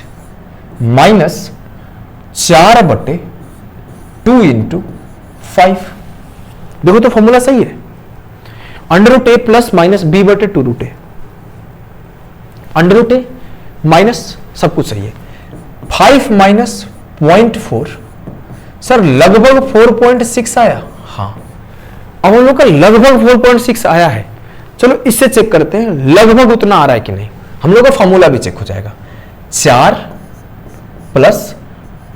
माइनस 4/2 × 5। देखो तो फॉर्मूला सही है, √a plus minus b/2√a, √a minus सब कुछ सही है। 5 माइनस 0.4 सर लगभग 4.6 आया, हाँ। अब हम लोग का लगभग 4.6 आया है, चलो इससे चेक करते हैं लगभग उतना आ रहा है कि नहीं। हम लोग का फॉर्मूला भी चेक हो जाएगा, 4 प्लस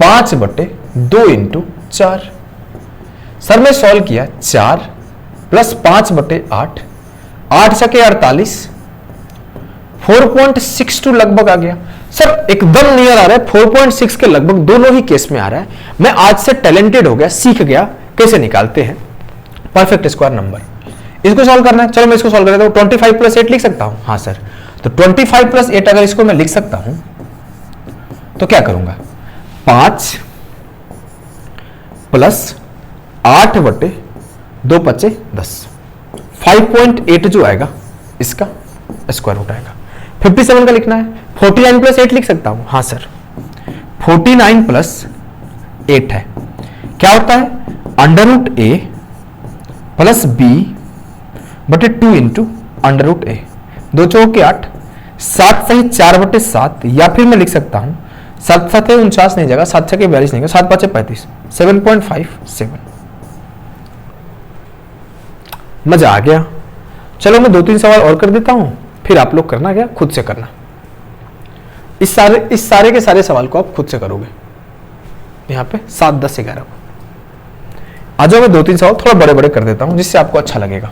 5/2 × 4। सर मैं सॉल्व किया, 4 प्लस 5/8, 8 सके 48, 4.62 लगभग आ गया। सर एकदम नियर आ रहा है, 4.6 के लगभग दोनों ही केस में आ रहा है। मैं आज से टैलेंटेड हो गया, सीख गया कैसे निकालते हैं परफेक्ट स्क्वायर नंबर। इसको सॉल्व करना है, चलो मैं इसको सॉल्व कर देता हूं। 25 + 8 लिख सकता हूं, हाँ सर। तो 25 + 8 अगर इसको मैं लिख सकता हूं तो क्या करूंगा, 5 प्लस 8/2 × 10, 5.8 जो आएगा इसका स्क्वायर रूट आएगा। 57 का लिखना है, 49 + 8 लिख सकता हूं, हाँ सर। 49 + 8 है, क्या होता है, √a प्लस b/2 × √a, 2 चौके 8, 7 सही 4/7, या फिर मैं लिख सकता हूं 7 × 7 = 49 नहीं जाएगा, 7 × 6 = 42 नहीं, 7 × 5 = 35, 7.57। मजा आ गया। चलो मैं 2-3 सवाल और कर देता हूं, फिर आप लोग करना क्या, खुद से करना। इस सारे के सारे सवाल को आप खुद से करोगे। यहां पे 7, 10, 11 आ जाओ। मैं 2-3 सवाल थोड़ा बड़े बड़े कर देता हूं जिससे आपको अच्छा लगेगा।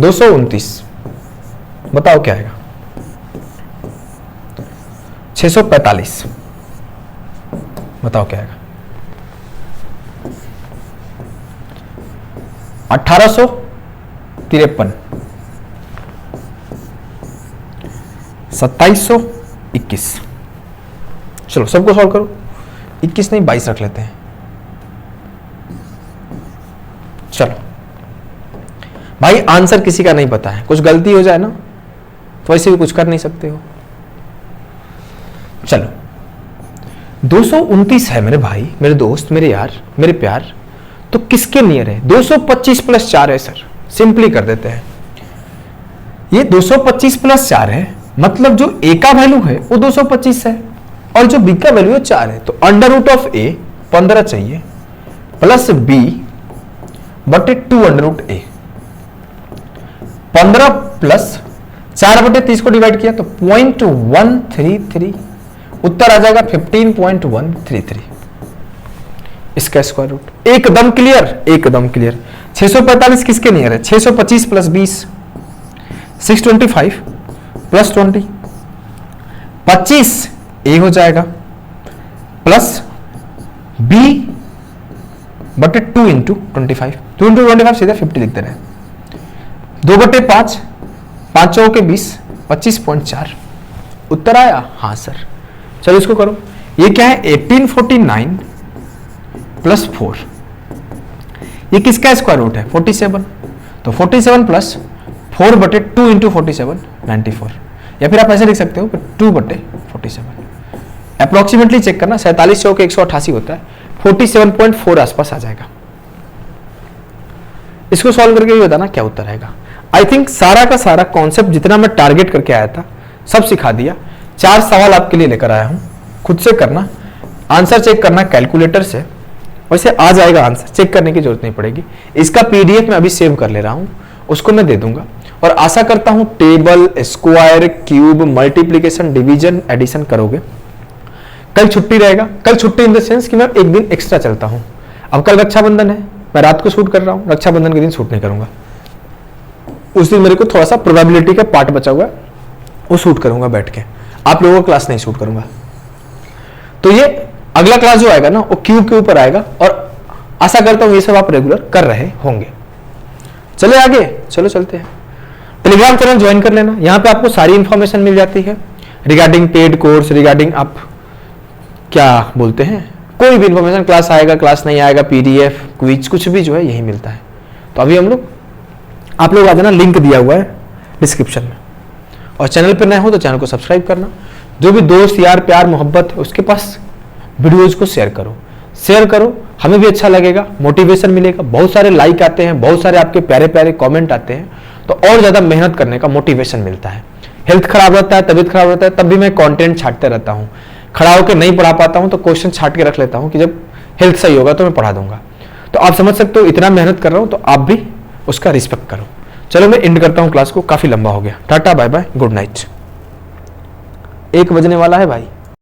229 बताओ क्या आएगा, 645 बताओ क्या आएगा, 1853, 2721। चलो सबको सॉल्व करो, 21 नहीं 22 रख लेते हैं। चलो भाई आंसर किसी का नहीं पता है, कुछ गलती हो जाए ना तो वैसे भी कुछ कर नहीं सकते हो। चलो 229 है मेरे भाई, मेरे दोस्त, मेरे यार, मेरे प्यार, तो किसके नियर है, 225 + 4 है सर। सिंपली कर देते हैं, ये 225 + 4 है, मतलब जो a का वैल्यू है वो 225 है और जो b का वैल्यू है 4 है। तो √a 15 चाहिए, प्लस b बटे 2√a। 15 प्लस 4/30 को डिवाइड किया तो 0.133, उत्तर आ जाएगा 15.133। इसका स्क्वायर रूट एकदम क्लियर, एकदम क्लियर। 645 किसके नियर है? 625 प्लस 20 625 प्लस 20 25 ए हो जाएगा प्लस बी बटे 2 इंटू 25, 2 इंटू 25 सीधे 50 लिख दे रहे हैं। 2/5 5 चौके 20 25.4 उत्तर आया। हाँ सर, चलो इसको करो। ये क्या है? 1849 प्लस 4, ये किसका स्क्वायर रूट है? 47। तो 47 प्लस 4/2 इंटू 47 94, या फिर आप ऐसे लिख सकते हो 2/47। अप्रोक्सीमेटली चेक करना, 47 चौके 188 होता है, 47.4 आसपास आ जाएगा। इसको सॉल्व करके ये बताना क्या उत्तर आएगा। आई थिंक सारा का सारा कॉन्सेप्ट जितना मैं टारगेट करके आया था सब सिखा दिया। 4 सवाल आपके लिए लेकर आया हूं, खुद से करना, आंसर चेक करना कैलकुलेटर से। वैसे आ जाएगा आंसर, चेक करने की जरूरत नहीं पड़ेगी। इसका पीडीएफ मैं अभी सेव कर ले रहा हूं, उसको मैं दे दूंगा। और आशा करता हूं table, square, cube, multiplication, division, addition करोगे। कल छुट्टी रहेगा, कल छुट्टी इन द सेंस कि मैं एक दिन एक्स्ट्रा चलता हूं। अब कल रक्षाबंधन है, मैं रात को शूट कर रहा हूं, रक्षाबंधन के दिन शूट नहीं करूंगा। उस दिन मेरे को थोड़ा सा प्रोबेबिलिटी का पार्ट बचा हुआ है, वो शूट करूंगा बैठ के, आप लोगों का क्लास नहीं शूट करूंगा। तो ये अगला क्लास जो आएगा ना वो क्यूब के ऊपर आएगा, और आशा करता हूं ये सब आप रेगुलर कर रहे होंगे। चले आगे, चलो चलते हैं। टेलीग्राम चैनल ज्वाइन कर लेना, यहां पे आपको सारी इंफॉर्मेशन मिल जाती है रिगार्डिंग पेड कोर्स, रिगार्डिंग आप क्या बोलते हैं, कोई भी इंफॉर्मेशन, क्लास आएगा, क्लास नहीं आएगा, पीडीएफ, क्विज, कुछ भी जो है यही मिलता है। तो अभी हम लोग, आप लोग आ जाना, लिंक दिया हुआ है डिस्क्रिप्शन में। और चैनल पर नए हो तो चैनल को सब्सक्राइब करना। जो भी दोस्त यार प्यार मोहब्बत है उसके पास वीडियोज को शेयर करो, शेयर करो, हमें भी अच्छा लगेगा, मोटिवेशन मिलेगा। बहुत सारे लाइक आते हैं, बहुत सारे आपके प्यारे प्यारे कमेंट आते हैं, तो और ज्यादा मेहनत करने का मोटिवेशन मिलता है। हेल्थ खराब रहता है, तबीयत खराब रहता है, तब भी मैं कंटेंट छाटते रहता हूँ। खड़ा होकर नहीं पढ़ा पाता हूँ तो क्वेश्चन छाट के रख लेता हूँ कि जब हेल्थ सही होगा तो मैं पढ़ा दूंगा। तो आप समझ सकते हो इतना मेहनत कर रहा हूँ, तो आप भी उसका रिस्पेक्ट करो। चलो मैं एंड करता हूँ क्लास को, काफी लंबा हो गया। Tata bye bye, good night. 1 बजने वाला है भाई।